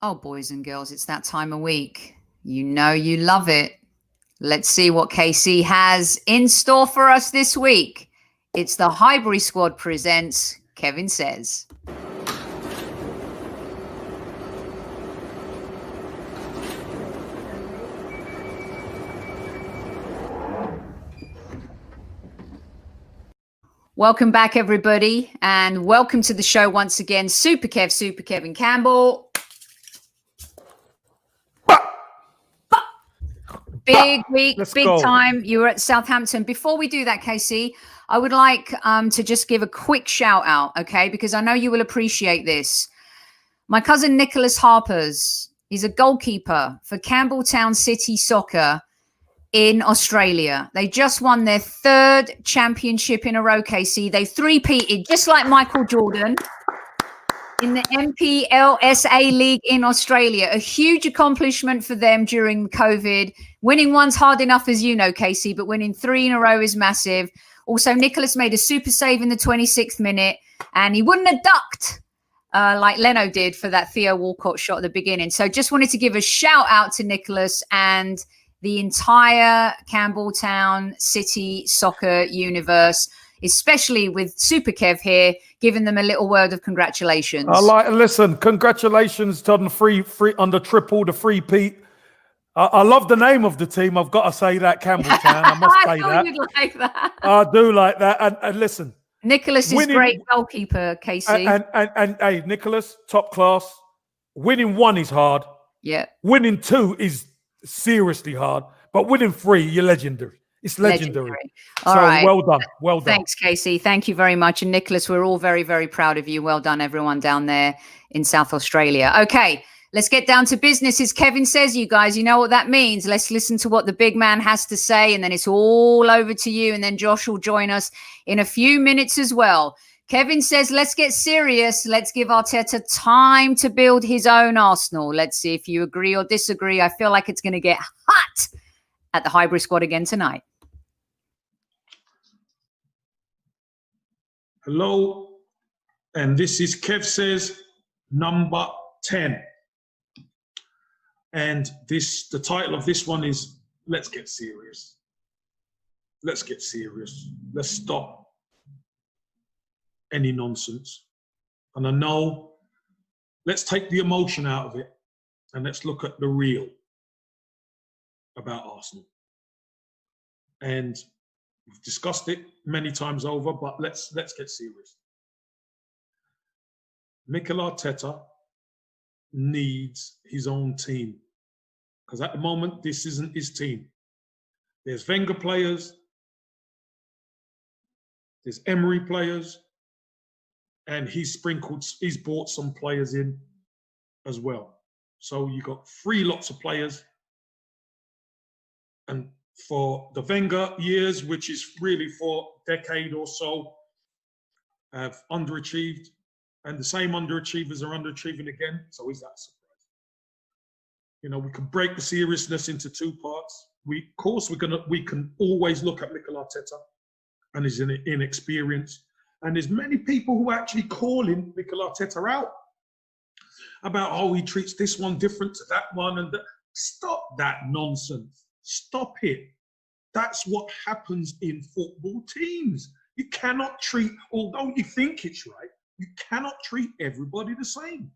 Oh, boys and girls, it's that time of week. You know you love it. Let's see what KC has in store for us this week. It's the Highbury Squad presents Kevin Says. Welcome back, everybody, and welcome to the show once again. Super Kevin Campbell. Big week, big time. You were at Southampton. Before we do that, KC, I would like to just give a quick shout out, okay? Because I know you will appreciate this. My cousin Nicholas Harpers, he's a goalkeeper for Campbelltown City Soccer in Australia. They just won their third championship in a row, KC. They three-peated, just like Michael Jordan, in the MPLSA League in Australia. A huge accomplishment for them during COVID. Winning one's hard enough, as you know, KC, but winning three in a row is massive. Also, Nicholas made a super save in the 26th minute, and he wouldn't have ducked like Leno did for that Theo Walcott shot at the beginning. So just wanted to give a shout out to Nicholas and the entire Campbelltown City soccer universe, especially with Super Kev here, giving them a little word of congratulations. Listen, congratulations on the triple, the three-peat. I love the name of the team. I've got to say that, Campbelltown. I must say that. You'd like that. I do like that. And listen, Nicholas is great goalkeeper, KC. And hey, Nicholas, top class. Winning one is hard. Yeah. Winning two is seriously hard, but winning three, you're legendary. It's legendary. All right. Well done. Well done. Thanks, Casey. Thank you very much. And Nicholas, we're all very, very proud of you. Well done, everyone down there in South Australia. Okay, let's get down to business. As Kevin says, you guys, you know what that means. Let's listen to what the big man has to say, and then it's all over to you. And then Josh will join us in a few minutes as well. Kevin says, let's get serious. Let's give Arteta time to build his own Arsenal. Let's see if you agree or disagree. I feel like it's going to get hot at the Highbury Squad again tonight. Hello, and this is Kev Says number 10. And the title of this one is Let's Get Serious. Let's get serious. Let's stop any nonsense. And I know, let's take the emotion out of it and let's look at the real about Arsenal. And we've discussed it many times over, but let's get serious. Mikel Arteta needs his own team, because at the moment this isn't his team. There's Wenger players, there's Emery players, and he's brought some players in as well. So you got three lots of players. And for the Wenger years, which is really for a decade or so, have underachieved. And the same underachievers are underachieving again. So is that a surprise? You know, we can break the seriousness into two parts. We can always look at Mikel Arteta and his inexperience. And there's many people who are actually calling Mikel Arteta out about, oh, he treats this one different to that one. And stop that nonsense. Stop it. That's what happens in football teams. You cannot treat, although you think it's right, you cannot treat everybody the same.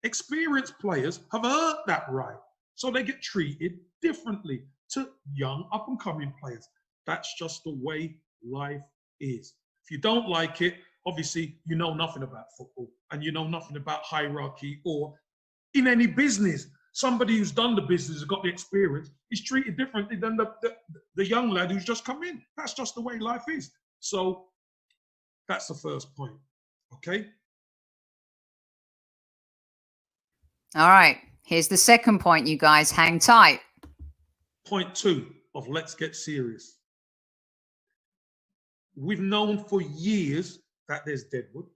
Experienced players have earned that right. So they get treated differently to young up-and-coming players. That's just the way life is. If you don't like it, obviously you know nothing about football and you know nothing about hierarchy or in any business. Somebody who's done the business, has got the experience, is treated differently than the young lad who's just come in. That's just the way life is. So that's the first point, okay? All right, here's the second point, you guys. Hang tight. Point 2 of Let's Get Serious. We've known for years that there's Deadwood.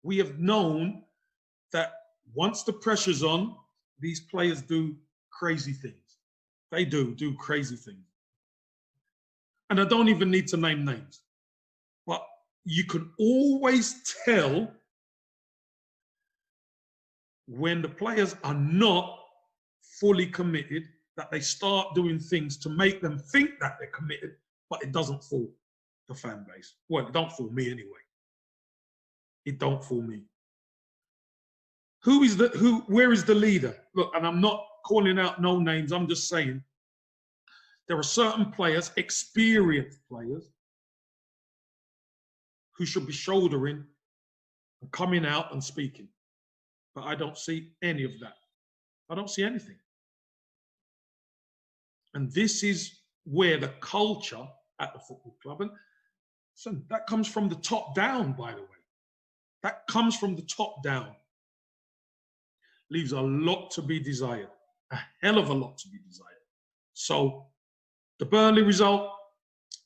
We have known that once the pressure's on, these players do crazy things. They do crazy things. And I don't even need to name names. But you can always tell when the players are not fully committed, that they start doing things to make them think that they're committed, but it doesn't fool the fan base. Well, it don't fool me anyway. It don't fool me. Where is the leader? Look, and I'm not calling out no names, I'm just saying there are certain players, experienced players, who should be shouldering and coming out and speaking. But I don't see any of that. I don't see anything. And this is where the culture at the football club, and so that comes from the top down, by the way. That comes from the top down. Leaves a lot to be desired, a hell of a lot to be desired. So the Burnley result,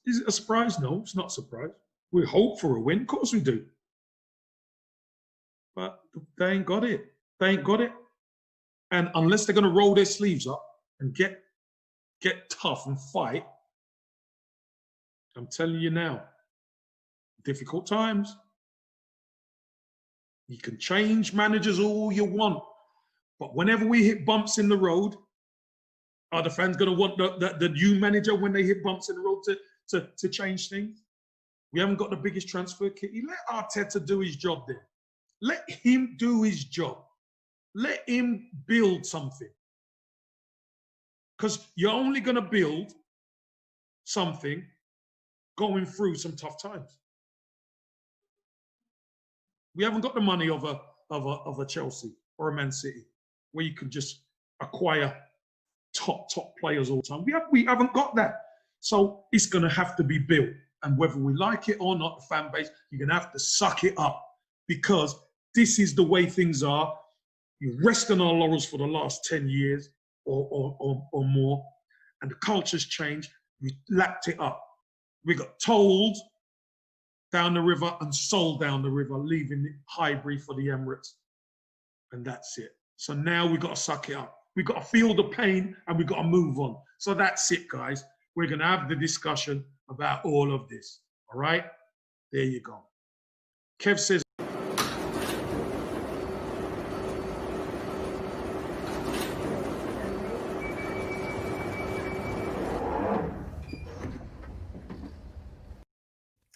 is it a surprise? No, it's not a surprise. We hope for a win, of course we do. But they ain't got it. They ain't got it. And unless they're going to roll their sleeves up and get tough and fight, I'm telling you now, difficult times. You can change managers all you want, but whenever we hit bumps in the road, are the fans going to want the new manager when they hit bumps in the road to change things? We haven't got the biggest transfer kitty. Let Arteta do his job there. Let him do his job. Let him build something. Because you're only going to build something going through some tough times. We haven't got the money of a Chelsea or a Man City where you can just acquire top players all the time. We haven't got that. So it's going to have to be built. And whether we like it or not, the fan base, you're going to have to suck it up because this is the way things are. You rest on our laurels for the last 10 years or more, and the culture's changed. We lapped it up. We got told down the river and sold down the river, leaving Highbury for the Emirates. And that's it. So now we've got to suck it up. We've got to feel the pain and we've got to move on. So that's it, guys. We're going to have the discussion about all of this. All right? There you go. Kev says,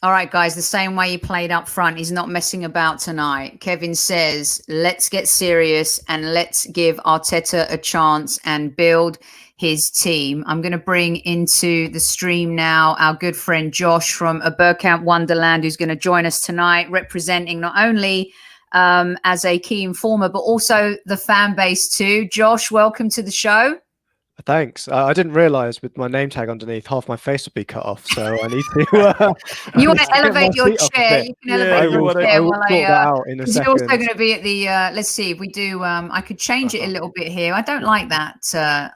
all right, guys, the same way he played up front, he's not messing about tonight. Kevin says, let's get serious and let's give Arteta a chance and build his team. I'm going to bring into the stream now our good friend Josh from a Bergkamp Wonderland, who's going to join us tonight, representing not only as a key informer, but also the fan base too. Josh, welcome to the show. Thanks. I didn't realise with my name tag underneath, half my face would be cut off. So I need to. You want to elevate your chair? You can elevate your chair. I will sort that out in a second. You're also going to be at the. Let's see if we do. I could change it a little bit here. I don't like that.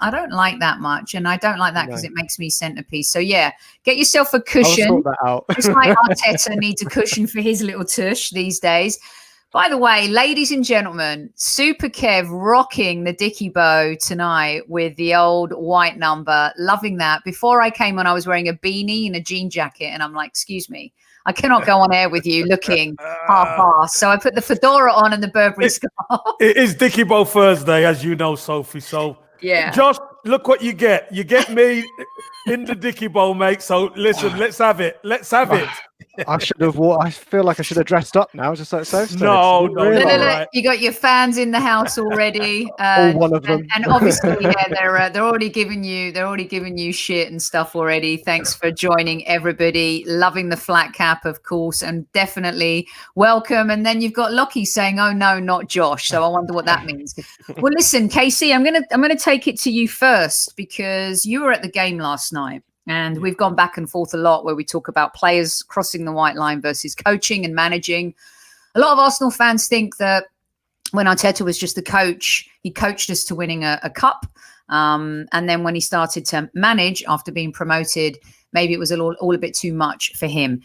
I don't like that much, and I don't like that because it makes me centerpiece. So yeah, get yourself a cushion. I'll sort that out. Just like Arteta needs a cushion for his little tush these days. By the way, ladies and gentlemen, Super Kev rocking the Dicky bow tonight with the old white number. Loving that. Before I came on, I was wearing a beanie and a jean jacket. And I'm like, excuse me, I cannot go on air with you looking half-assed. So I put the fedora on and the Burberry scarf. It is Dicky Bow Thursday, as you know, Sophie. So, yeah. Josh, look what you get. You get me in the Dicky Bow, mate. So, listen, let's have it. Let's have it. I should have. I feel like I should have dressed up now, just like Sophie. No. Right. You got your fans in the house already. All one of them, and obviously, yeah, they're already giving you shit and stuff already. Thanks for joining, everybody. Loving the flat cap, of course, and definitely welcome. And then you've got Lockie saying, "Oh no, not Josh." So I wonder what that means. Well, listen, Casey, I'm gonna take it to you first because you were at the game last night. And we've gone back and forth a lot where we talk about players crossing the white line versus coaching and managing. A lot of Arsenal fans think that when Arteta was just the coach, he coached us to winning a cup. And then when he started to manage after being promoted, maybe it was all a bit too much for him.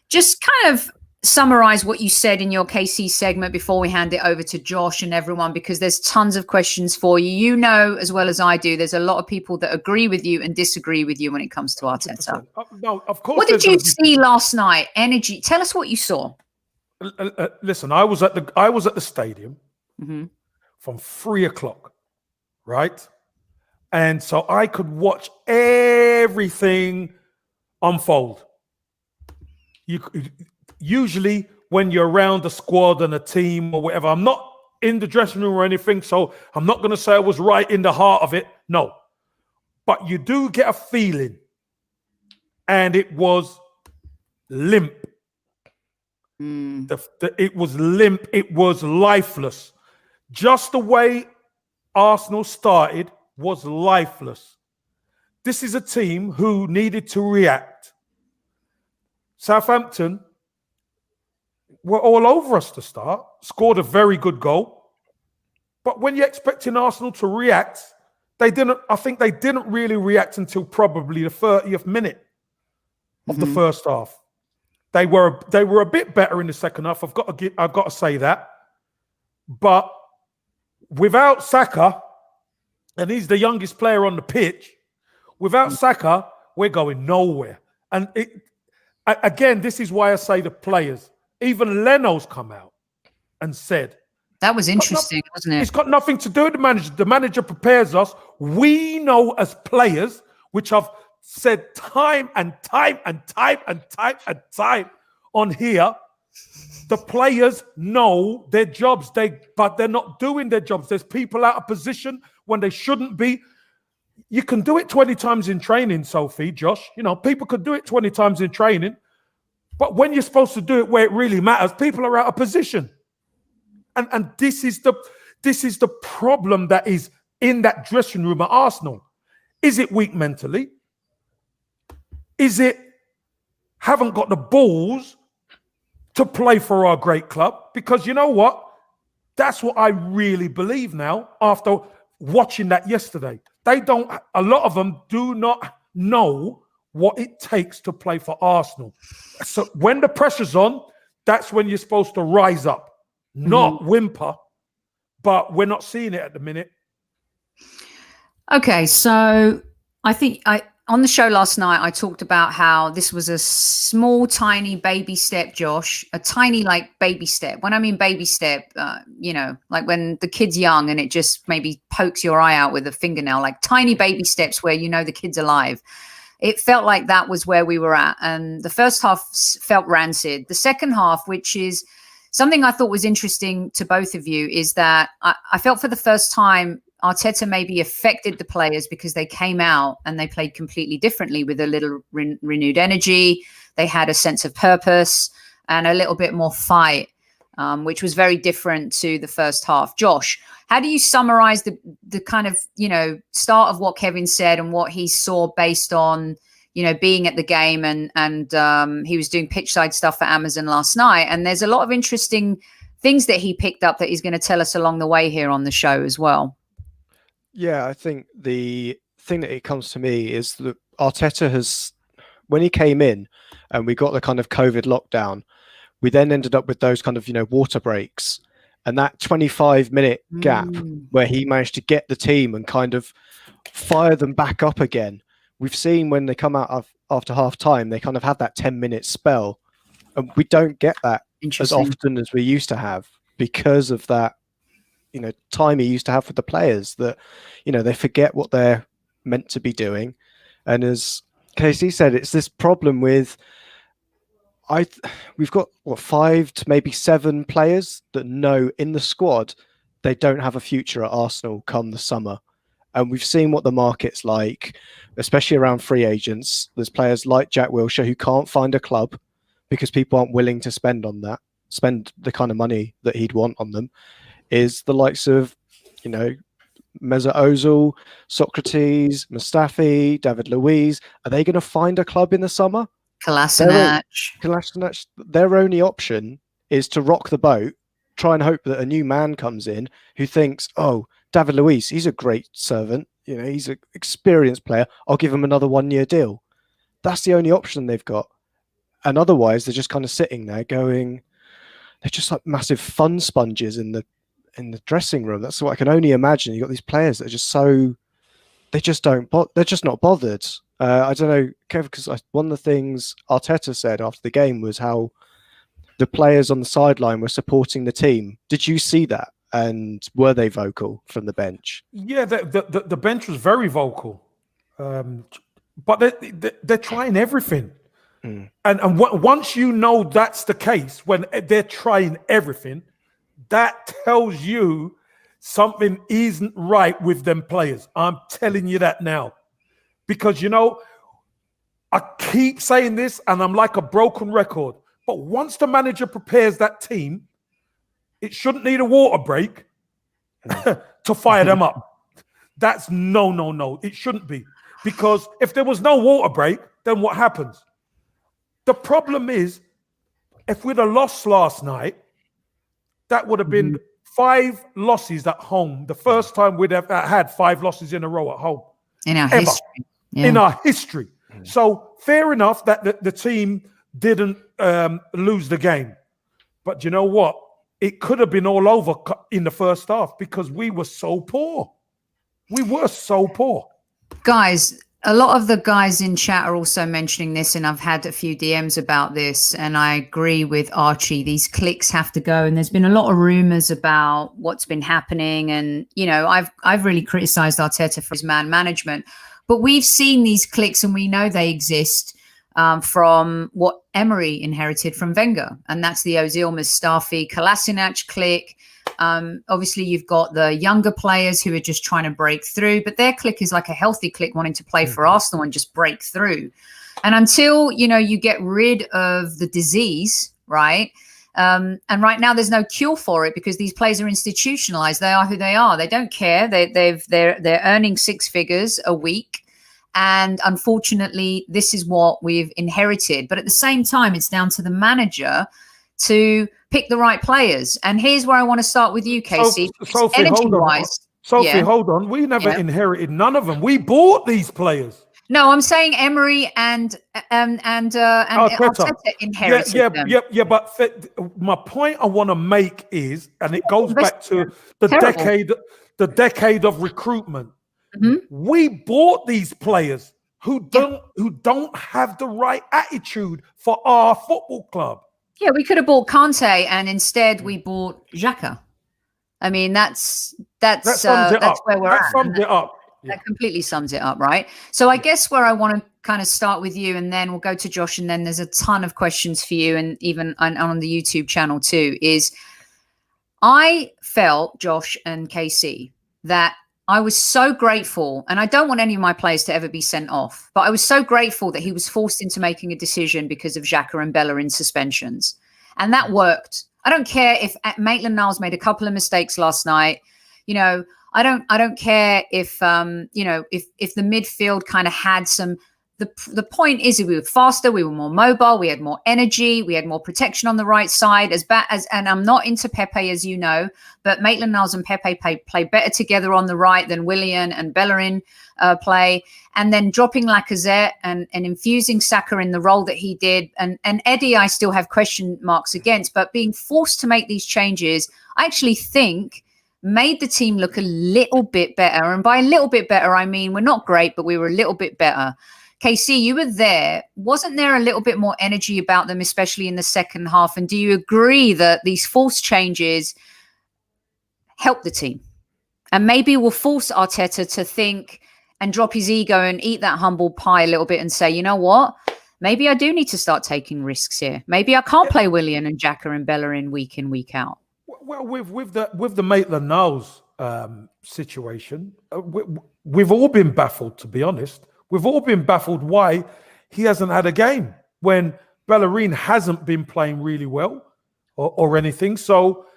Just kind of summarize what you said in your KC segment before we hand it over to Josh and everyone, because there's tons of questions for you. You know, as well as I do, there's a lot of people that agree with you and disagree with you when it comes to Arteta. No, of course. What did you see last night? Energy. Tell us what you saw. Listen, I was at the stadium from 3 o'clock, right? And so I could watch everything unfold. Usually when you're around a squad and a team or whatever, I'm not in the dressing room or anything, so I'm not going to say I was right in the heart of it. No. But you do get a feeling. And it was limp. It was limp. It was lifeless. Just the way Arsenal started was lifeless. This is a team who needed to react. Southampton were all over us to start, scored a very good goal. But when you're expecting Arsenal to react, they didn't. I think they didn't really react until probably the 30th minute of the first half. They were a bit better in the second half. I've got to say that. But without Saka, and he's the youngest player on the pitch, without Saka, we're going nowhere. And again, this is why I say the players. Even Leno's come out and said, that was interesting, wasn't it? It's got nothing to do with the manager. The manager prepares us. We know as players, which I've said time and time on here, the players know their jobs, but they're not doing their jobs. There's people out of position when they shouldn't be. You can do it 20 times in training, Sophie, Josh. You know, people could do it 20 times in training. But when you're supposed to do it where it really matters, people are out of position. And this is the problem that is in that dressing room at Arsenal. Is it weak mentally? Is it haven't got the balls to play for our great club? Because you know what? That's what I really believe now after watching that yesterday. A lot of them do not know what it takes to play for Arsenal. So when the pressure's on, that's when you're supposed to rise up, not whimper. But we're not seeing it at the minute. Okay, so I think on the show last night, I talked about how this was a small, tiny baby step, Josh, a tiny baby step. When I mean baby step, like when the kid's young and it just maybe pokes your eye out with a fingernail, like tiny baby steps where you know the kid's alive. It felt like that was where we were at. And the first half felt rancid. The second half, which is something I thought was interesting to both of you, is that I felt for the first time Arteta maybe affected the players because they came out and they played completely differently with a little renewed energy. They had a sense of purpose and a little bit more fight, which was very different to the first half. Josh, how do you summarize the kind of, start of what Kevin said and what he saw based on, being at the game and he was doing pitchside stuff for Amazon last night. And there's a lot of interesting things that he picked up that he's going to tell us along the way here on the show as well. Yeah, I think the thing that it comes to me is that Arteta has, when he came in and we got the kind of COVID lockdown, we then ended up with those kind of, water breaks and that 25-minute gap where he managed to get the team and kind of fire them back up again. We've seen when they come out after half time, they kind of have that 10-minute spell. And we don't get that as often as we used to have because of that, time he used to have with the players that, they forget what they're meant to be doing. And as Casey said, it's this problem with, we've got 5 to maybe 7 players that know in the squad they don't have a future at Arsenal come the summer. And we've seen what the market's like, especially around free agents. There's players like Jack Wilshere who can't find a club because people aren't willing to spend the kind of money that he'd want on them. Is the likes of, Mesut Ozil, Socrates, Mustafi, David Luiz. Are they going to find a club in the summer? Kolasinac. Their only option is to rock the boat, try and hope that a new man comes in who thinks, oh, David Luiz, he's a great servant. He's an experienced player. I'll give him another 1-year deal. That's the only option they've got. And otherwise, they're just kind of sitting there going, they're just like massive fun sponges in the dressing room. That's what I can only imagine. You've got these players that are just they're just not bothered. I don't know, Kev, because one of the things Arteta said after the game was how the players on the sideline were supporting the team. Did you see that? And were they vocal from the bench? Yeah, the bench was very vocal, but they're trying everything. And once you know that's the case, when they're trying everything, that tells you something isn't right with them players. I'm telling you that now. Because, I keep saying this, and I'm like a broken record. But once the manager prepares that team, it shouldn't need a water break to fire them up. That's no. It shouldn't be. Because if there was no water break, then what happens? The problem is, if we'd have lost last night, that would have been 5 losses at home. The first time we'd have had 5 losses in a row at home. In our history. Yeah. In our history. So fair enough that the team didn't lose the game. But you know what? It could have been all over in the first half because we were so poor. We were so poor. Guys, a lot of the guys in chat are also mentioning this, and I've had a few DMs about this, and I agree with Archie. These clicks have to go, and there's been a lot of rumors about what's been happening, and I've really criticized Arteta for his man management, but we've seen these clicks, and we know they exist from what Emery inherited from Wenger, and that's the Ozil, Mustafi, Kolasinac click. Obviously, you've got the younger players who are just trying to break through, but their click is like a healthy click wanting to play for Arsenal and just break through. And until, you get rid of the disease, right? And right now there's no cure for it because these players are institutionalized. They are who they are. They don't care. They're earning 6 figures a week. And unfortunately, this is what we've inherited. But at the same time, it's down to the manager to pick the right players. And here's where I want to start with you, Casey. Sophie, energy-wise, hold on. We never inherited none of them. We bought these players. No, I'm saying Emery and Arteta inherited them. Yeah. But my point I want to make is, and it goes back to the decade of recruitment. Mm-hmm. We bought these players who don't have the right attitude for our football club. Yeah, we could have bought Kante, and instead we bought Xhaka. I mean, that's where we're at. That sums it up. That completely sums it up, right? So I guess where I want to kind of start with you, and then we'll go to Josh, and then there's a ton of questions for you, and even on the YouTube channel too, is I felt, Josh and KC, that I was so grateful, and I don't want any of my players to ever be sent off, but I was so grateful that he was forced into making a decision because of Xhaka and Bellerin suspensions. And that worked. I don't care if Maitland-Niles made a couple of mistakes last night. I don't care if if the midfield kind of had some. The point is that we were faster, we were more mobile, we had more energy, we had more protection on the right side. And I'm not into Pepe, as you know, but Maitland-Niles and Pepe play better together on the right than Willian and Bellerin play. And then dropping Lacazette and infusing Saka in the role that he did. And Eddie, I still have question marks against, but being forced to make these changes, I actually think made the team look a little bit better. And by a little bit better, I mean, we're not great, but we were a little bit better. KC, you were there. Wasn't there a little bit more energy about them, especially in the second half? And do you agree that these forced changes help the team? And maybe will force Arteta to think and drop his ego and eat that humble pie a little bit and say, you know what? Maybe I do need to start taking risks here. Maybe I can't play Willian and Xhaka and Bellerin week in, week out. Well, with the Maitland-Niles situation, we've all been baffled, to be honest. We've all been baffled why he hasn't had a game when Bellerin hasn't been playing really well or anything. So,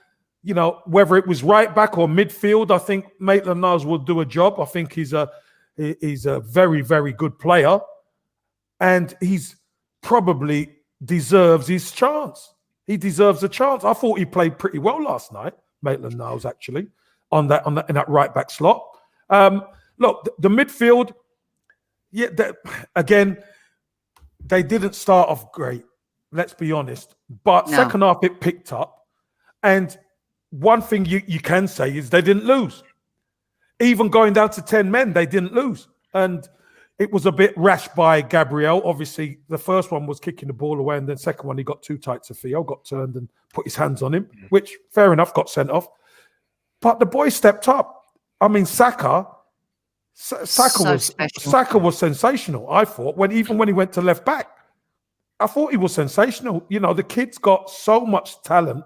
whether it was right back or midfield, I think Maitland-Niles will do a job. I think he's a very, very good player, and he's probably deserves his chance. He deserves a chance. I thought he played pretty well last night, Maitland-Niles, actually, in that right back slot. Look, the midfield. Yeah, again, they didn't start off great, let's be honest. But second half, it picked up. And one thing you can say is they didn't lose. Even going down to 10 men, they didn't lose. And it was a bit rash by Gabriel. Obviously, the first one was kicking the ball away, and then the second one, he got too tight to Theo, got turned and put his hands on him, which, fair enough, got sent off. But the boy stepped up. I mean, Saka was sensational. I thought when he went to left back, I thought he was sensational. You know, the kid's got so much talent,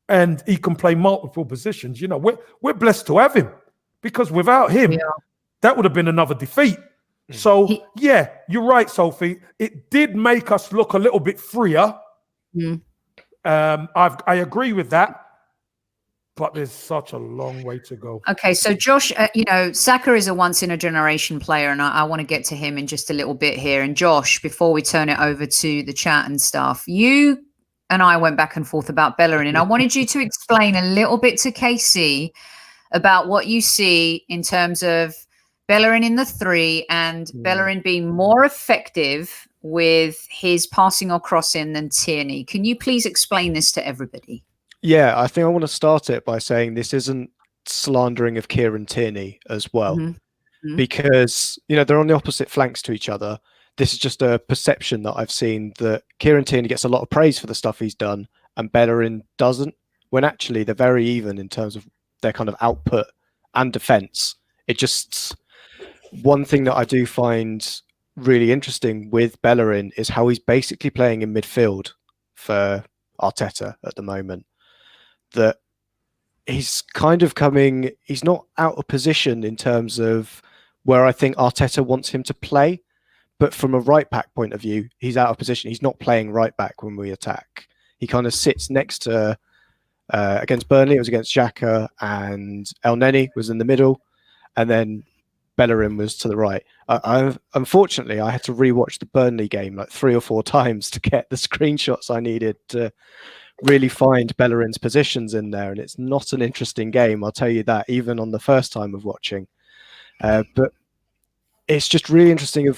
and he can play multiple positions. You know, we're blessed to have him, because without him, that would have been another defeat. So yeah, you're right, Sophie. It did make us look a little bit freer. I agree with that. But there's such a long way to go. Okay, so Josh, you know, Saka is a once-in-a-generation player, and I want to get to him in just a little bit here. And Josh, before we turn it over to the chat and stuff, you and I went back and forth about Bellerin, and I wanted you to explain a little bit to KC about what you see in terms of Bellerin in the 3 and Bellerin being more effective with his passing or crossing than Tierney. Can you please explain this to everybody? Yeah, I think I want to start it by saying this isn't slandering of Kieran Tierney as well, because, you know, they're on the opposite flanks to each other. This is just a perception that I've seen, that Kieran Tierney gets a lot of praise for the stuff he's done and Bellerin doesn't, when actually they're very even in terms of their kind of output and defense. It just, one thing that I do find really interesting with Bellerin is how he's basically playing in midfield for Arteta at the moment. That he's kind of he's not out of position in terms of where I think Arteta wants him to play, but from a right back point of view, he's out of position. He's not playing right back when we attack. He kind of sits next to, against Burnley, it was against Xhaka, and El Neni was in the middle, and then Bellerin was to the right. Unfortunately, I had to rewatch the Burnley game like 3 or 4 times to get the screenshots I needed to really find Bellerin's positions in there, and it's not an interesting game, I'll tell you that, even on the first time of watching. But it's just really interesting.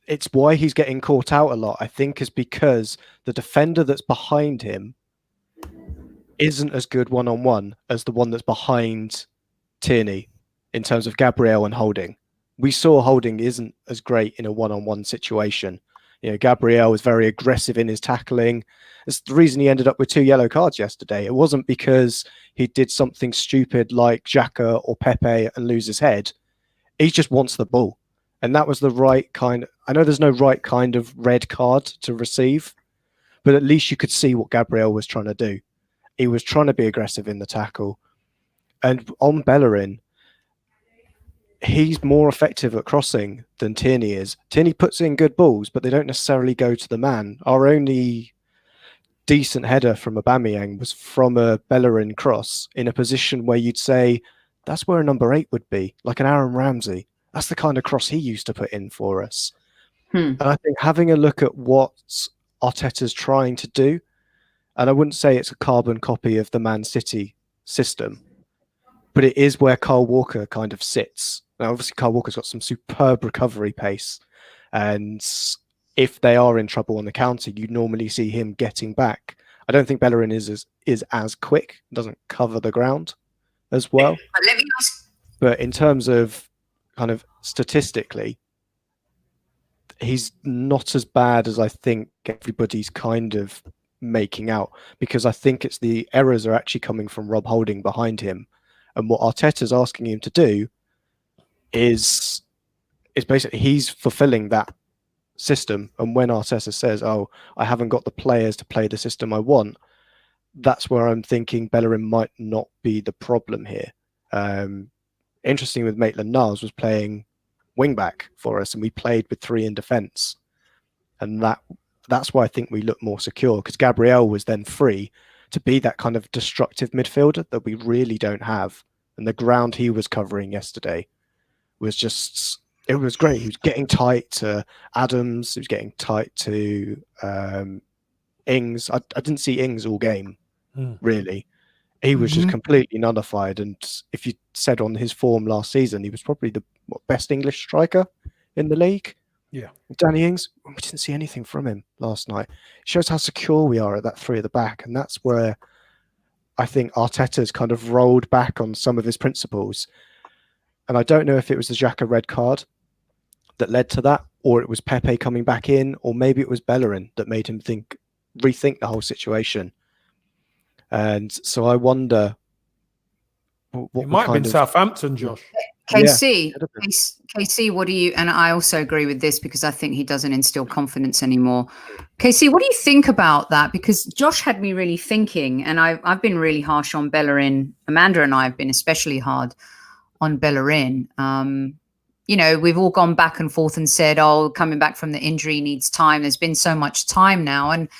It's why he's getting caught out a lot, I think, is because the defender that's behind him isn't as good one-on-one as the one that's behind Tierney in terms of Gabriel and Holding. We saw Holding isn't as great in a one-on-one situation. You know, Gabriel was very aggressive in his tackling. It's the reason he ended up with 2 yellow cards yesterday. It wasn't because he did something stupid like Xhaka or Pepe and lose his head. He just wants the ball. And that was the right kind. I know there's no right kind of red card to receive, but at least you could see what Gabriel was trying to do. He was trying to be aggressive in the tackle. And on Bellerin, he's more effective at crossing than Tierney is. Tierney puts in good balls, but they don't necessarily go to the man. Our only decent header from Aubameyang was from a Bellerin cross in a position where you'd say that's where a number 8 would be, like an Aaron Ramsey. That's the kind of cross he used to put in for us. And I think having a look at what Arteta's trying to do, and I wouldn't say it's a carbon copy of the Man City system, but it is where Kyle Walker kind of sits. Now, obviously, Kyle Walker's got some superb recovery pace, and if they are in trouble on the counter, you normally see him getting back. I don't think Bellerin is as quick, doesn't cover the ground as well. But in terms of kind of statistically, he's not as bad as I think everybody's kind of making out, because I think it's the errors are actually coming from Rob Holding behind him. And what Arteta's asking him to do is basically he's fulfilling that system. And when Arteta says, "Oh, I haven't got the players to play the system I want," that's where I'm thinking Bellerin might not be the problem here. Interesting with Maitland-Niles was playing wing back for us, and we played with 3 in defence, and that's why I think we look more secure, because Gabriel was then free to be that kind of destructive midfielder that we really don't have. And the ground he was covering yesterday was just, it was great. He was getting tight to Adams. He was getting tight to Ings. I didn't see Ings all game, really. He was just completely nullified. And if you said on his form last season, he was probably the best English striker in the league. Yeah. Danny Ings, we didn't see anything from him last night. It shows how secure we are at that 3 at the back. And that's where I think Arteta's kind of rolled back on some of his principles. And I don't know if it was the Xhaka red card that led to that, or it was Pepe coming back in, or maybe it was Bellerin that made him rethink the whole situation. And so I wonder It might have been Southampton, Josh. KC, KC, what do you, and I also agree with this because I think he doesn't instill confidence anymore. KC, what do you think about that? Because Josh had me really thinking, and I've been really harsh on Bellerin. Amanda and I have been especially hard on Bellerin. You know, we've all gone back and forth and said, oh, coming back from the injury needs time. There's been so much time now. And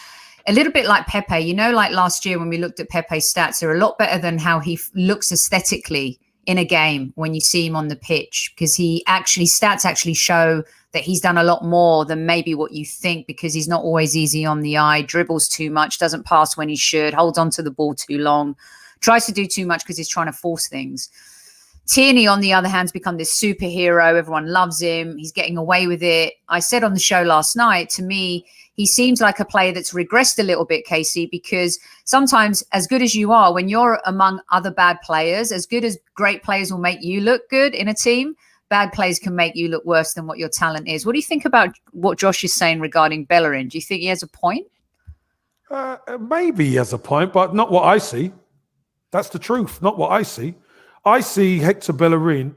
a little bit like Pepe, you know, like last year when we looked at Pepe's stats, they're a lot better than how he looks aesthetically in a game when you see him on the pitch, because stats actually show that he's done a lot more than maybe what you think, because he's not always easy on the eye, dribbles too much, doesn't pass when he should, holds on to the ball too long, tries to do too much because he's trying to force things. Tierney, on the other hand, has become this superhero. Everyone loves him. He's getting away with it. I said on the show last night, to me, he seems like a player that's regressed a little bit, Casey, because sometimes as good as you are, when you're among other bad players, as good as great players will make you look good in a team, bad players can make you look worse than what your talent is. What do you think about what Josh is saying regarding Bellerin? Do you think he has a point? Maybe he has a point, but not what I see. That's the truth, not what I see. I see Hector Bellerin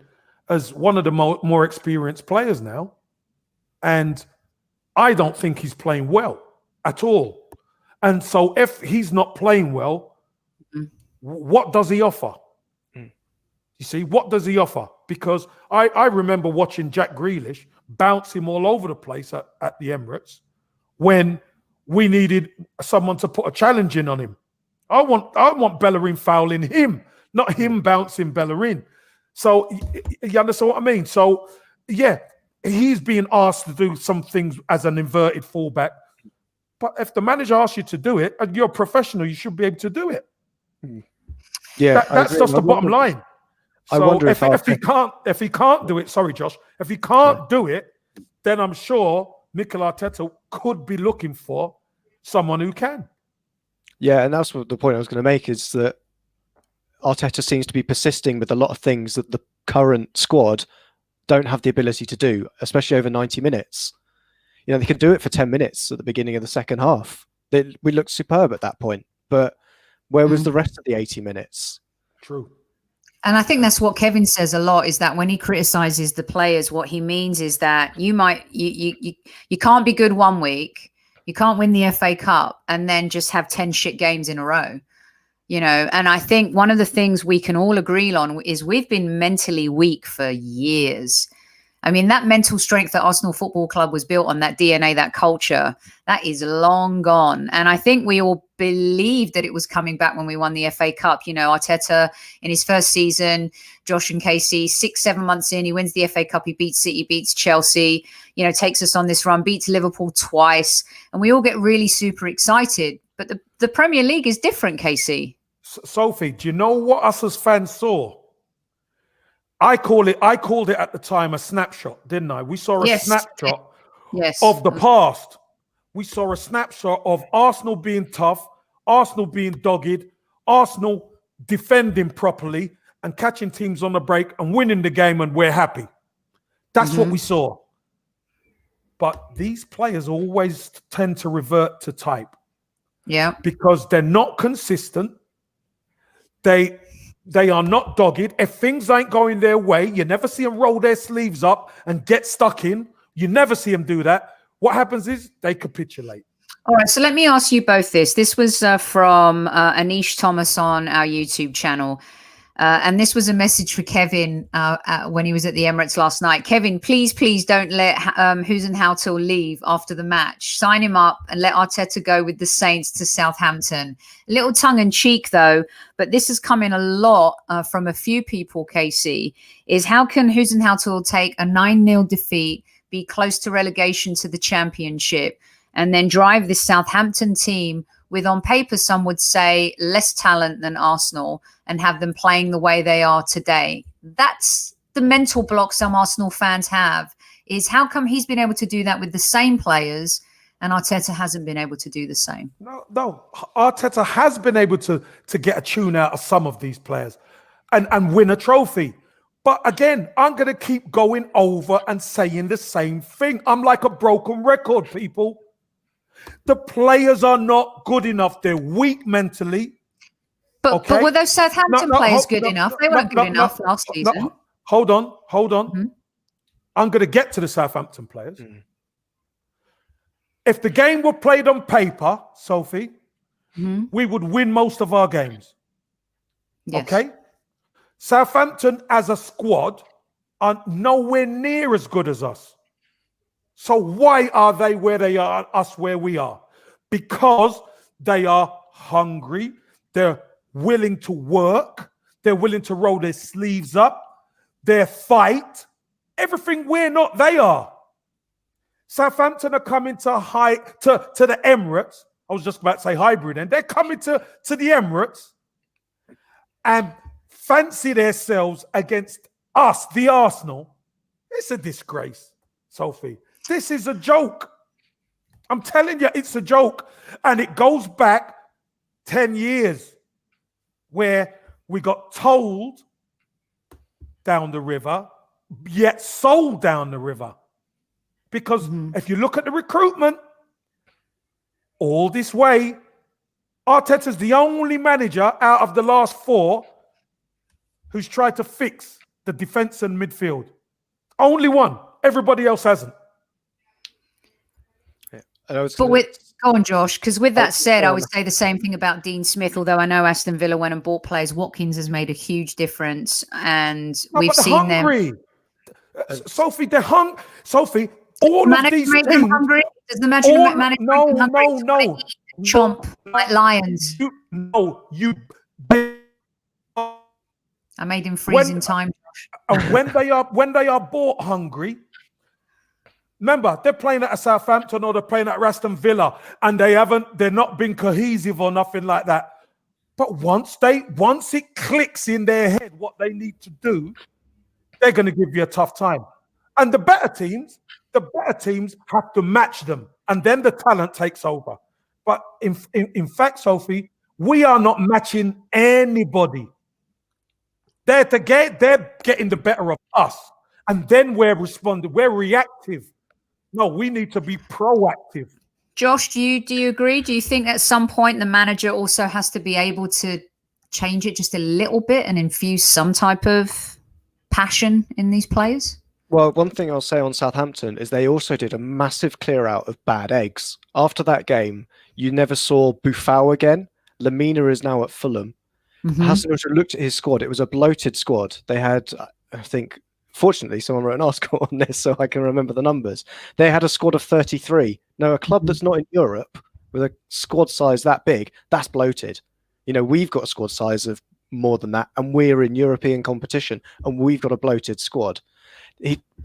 as one of the more experienced players now. And I don't think he's playing well at all. And so if he's not playing well, what does he offer? You see, what does he offer? Because I remember watching Jack Grealish bounce him all over the place at the Emirates when we needed someone to put a challenge in on him. I want Bellerin fouling him, not him bouncing Bellerin. So you understand what I mean? So, yeah, he's being asked to do some things as an inverted fullback. But if the manager asks you to do it, and you're a professional, you should be able to do it. Yeah, that's just the bottom line. I So wonder if he can't do it, sorry, Josh, if he can't do it, then I'm sure Mikel Arteta could be looking for someone who can. Yeah, and that's what the point I was going to make is that Arteta seems to be persisting with a lot of things that the current squad don't have the ability to do, especially over 90 minutes. You know, they can do it for 10 minutes at the beginning of the second half. We looked superb at that point, but where was the rest of the 80 minutes? True. And I think that's what Kevin says a lot, is that when he criticizes the players, what he means is that you can't be good one week, you can't win the FA Cup, and then just have 10 shit games in a row. You know, and I think one of the things we can all agree on is we've been mentally weak for years. I mean, that mental strength that Arsenal Football Club was built on, that DNA, that culture, that is long gone. And I think we all believed that it was coming back when we won the FA Cup. You know, Arteta in his first season, Josh and Casey, 6-7 months in, he wins the FA Cup, he beats City, beats Chelsea, you know, takes us on this run, beats Liverpool twice. And we all get really super excited. But the Premier League is different, Casey. Sophie, do you know what us as fans saw? I called it at the time a snapshot, didn't I? We saw a snapshot of the past. We saw a snapshot of Arsenal being tough, Arsenal being dogged, Arsenal defending properly and catching teams on the break and winning the game, and we're happy. That's what we saw. But these players always tend to revert to type. Yeah. Because they're not consistent. They are not dogged. If things ain't going their way, you never see them roll their sleeves up and get stuck in. You never see them do that. What happens is they capitulate. All right, so let me ask you both this. This was from Anish Thomas on our YouTube channel. And this was a message for Kevin when he was at the Emirates last night. Kevin, please don't let Huizenhout leave after the match. Sign him up and let Arteta go with the Saints to Southampton. A little tongue-in-cheek, though, but this has come in a lot from a few people, Casey, is how can Huizenhout take a 9-0 defeat, be close to relegation to the Championship, and then drive this Southampton team with, on paper, some would say, less talent than Arsenal, and have them playing the way they are today? That's the mental block some Arsenal fans have, is how come he's been able to do that with the same players and Arteta hasn't been able to do the same? No. Arteta has been able to get a tune out of some of these players and win a trophy. But again, I'm going to keep going over and saying the same thing. I'm like a broken record, people. The players are not good enough. They're weak mentally. But were those Southampton players good enough? They weren't good enough last season. Hold on. I'm going to get to the Southampton players. If the game were played on paper, Sophie, we would win most of our games. Yes. Okay? Southampton as a squad are nowhere near as good as us. So why are they where they are, us where we are? Because they are hungry. They're willing to work. They're willing to roll their sleeves up. They fight. Everything we're not, they are. Southampton are coming to the Emirates. I was just about to say hybrid, and they're coming to the Emirates and fancy themselves against us, the Arsenal. It's a disgrace, Sophie. This is a joke. I'm telling you, it's a joke. And it goes back 10 years where we got told down the river, yet sold down the river. Because if you look at the recruitment, all this way, Arteta's the only manager out of the last 4 who's tried to fix the defense and midfield. Only one. Everybody else hasn't. Go on, Josh, because with that said, I would say the same thing about Dean Smith, although I know Aston Villa went and bought players. Watkins has made a huge difference, and we've seen them. Sophie, they're hungry. Sophie, all of these teams. Does the management make them hungry? No. Chomp like lions. I made him freeze in time, Josh. And when they are bought hungry, remember, they're playing at a Southampton or they're playing at Aston Villa, and they're not been cohesive or nothing like that. But once it clicks in their head what they need to do, they're going to give you a tough time. And the better teams have to match them, and then the talent takes over. But in fact, Sophie, we are not matching anybody. They're getting the better of us, and then we're responding. We're reactive. No, we need to be proactive. Josh, do you agree? Do you think at some point the manager also has to be able to change it just a little bit and infuse some type of passion in these players? Well, one thing I'll say on Southampton is they also did a massive clear out of bad eggs. After that game, you never saw Buffon again. Lamina is now at Fulham. Hassan looked at his squad. It was a bloated squad. They had, I think, fortunately, someone wrote an article on this so I can remember the numbers. They had a squad of 33. Now, a club that's not in Europe with a squad size that big, that's bloated. You know, we've got a squad size of more than that, and we're in European competition, and we've got a bloated squad.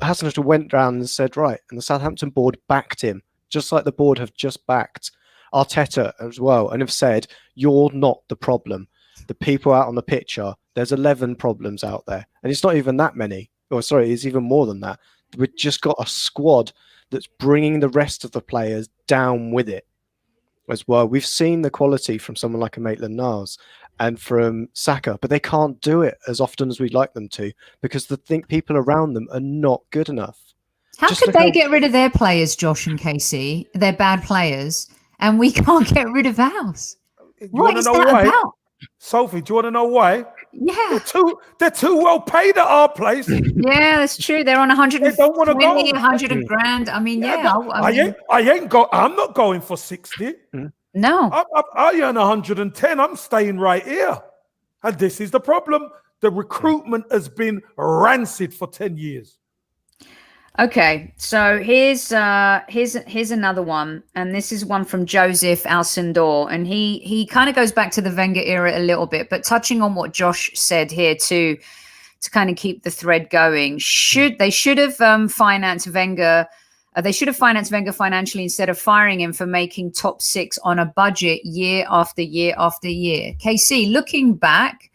Hassan went round and said, right, and the Southampton board backed him, just like the board have just backed Arteta as well, and have said, you're not the problem. The people out on the pitch are. There's 11 problems out there, and it's not even that many. It's even more than that. We've just got a squad that's bringing the rest of the players down with it as well. We've seen the quality from someone like a Maitland-Niles and from Saka, but they can't do it as often as we'd like them to because the people around them are not good enough. How could they get rid of their players, Josh and Casey? They're bad players, and we can't get rid of ours. What is that about? Sophie, do you want to know why? Yeah. They're too well paid at our place. Yeah, that's true. They're on 120, 100 grand. I mean, I'm not going for 60. No. I earn 110. I'm staying right here. And this is the problem. The recruitment has been rancid for 10 years. Okay, so here's another one, and this is one from Joseph Alcindor, and he kind of goes back to the Wenger era a little bit, but touching on what Josh said here too, to kind of keep the thread going. They should have financed Wenger. They should have financed Wenger financially instead of firing him for making top 6 on a budget year after year after year. KC, looking back,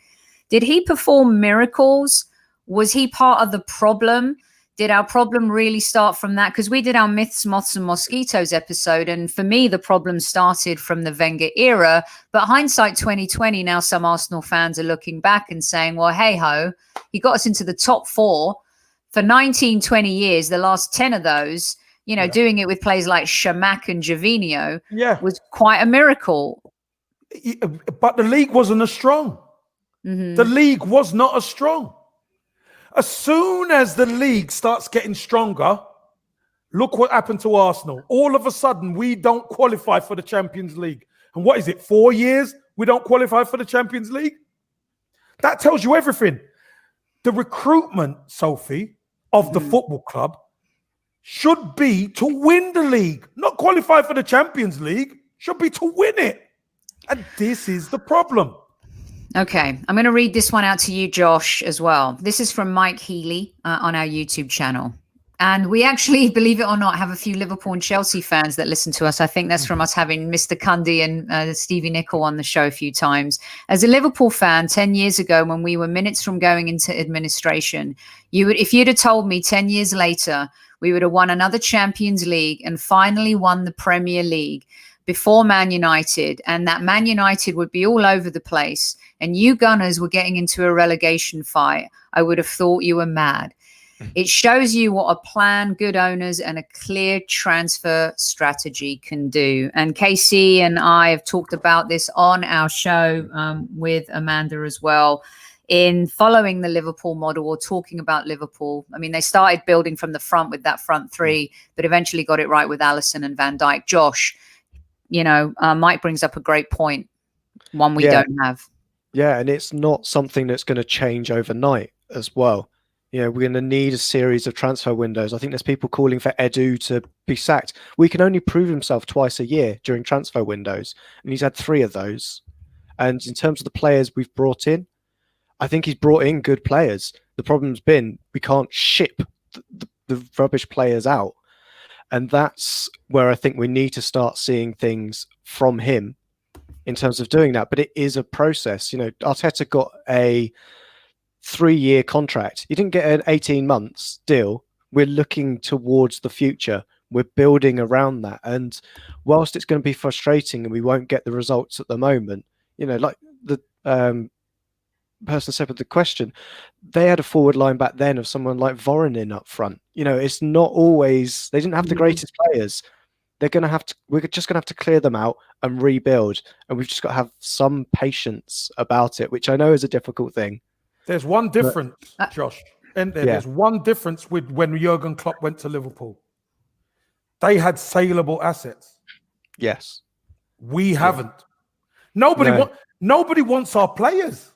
did he perform miracles? Was he part of the problem? Did our problem really start from that? Because we did our Myths, Moths and Mosquitoes episode. And for me, the problem started from the Wenger era. But hindsight 2020, now some Arsenal fans are looking back and saying, well, hey-ho, he got us into the top 4 for 19, 20 years. The last 10 of those, doing it with players like Shamak and Javinho was quite a miracle. But the league wasn't as strong. The league was not as strong. As soon as the league starts getting stronger, look what happened to Arsenal. All of a sudden, we don't qualify for the Champions League. And what is it, 4 years we don't qualify for the Champions League? That tells you everything. The recruitment, Sophie, of the football club should be to win the league, not qualify for the Champions League, should be to win it. And this is the problem. Okay, I'm going to read this one out to you, Josh, as well. This is from Mike Healy on our YouTube channel. And we actually, believe it or not, have a few Liverpool and Chelsea fans that listen to us. I think that's from us having Mr. Cundy and Stevie Nicol on the show a few times. As a Liverpool fan, 10 years ago, when we were minutes from going into administration, if you'd have told me 10 years later, we would have won another Champions League and finally won the Premier League before Man United, and that Man United would be all over the place, and you Gunners were getting into a relegation fight, I would have thought you were mad. It shows you what a plan, good owners, and a clear transfer strategy can do. And KC and I have talked about this on our show with Amanda as well, in following the Liverpool model or talking about Liverpool. I mean, they started building from the front with that front three, but eventually got it right with Alisson and Van Dijk. Josh, Mike brings up a great point, one we don't have. Yeah, and it's not something that's going to change overnight as well. We're going to need a series of transfer windows. I think there's people calling for Edu to be sacked. We can only prove himself twice a year during transfer windows, and he's had 3 of those. And in terms of the players we've brought in, I think he's brought in good players. The problem's been we can't ship the rubbish players out. And that's where I think we need to start seeing things from him in terms of doing that. But it is a process. Arteta got a 3-year contract. He didn't get an 18 months deal. We're looking towards the future. We're building around that. And whilst it's going to be frustrating and we won't get the results at the moment, like the person said with the question, they had a forward line back then of someone like Voronin up front. It's not always, they didn't have the greatest players. We're just going to have to clear them out and rebuild. And we've just got to have some patience about it, which I know is a difficult thing. There's one difference, Josh. There's one difference with when Jurgen Klopp went to Liverpool. They had saleable assets. Yes. We haven't. Nobody wants our players.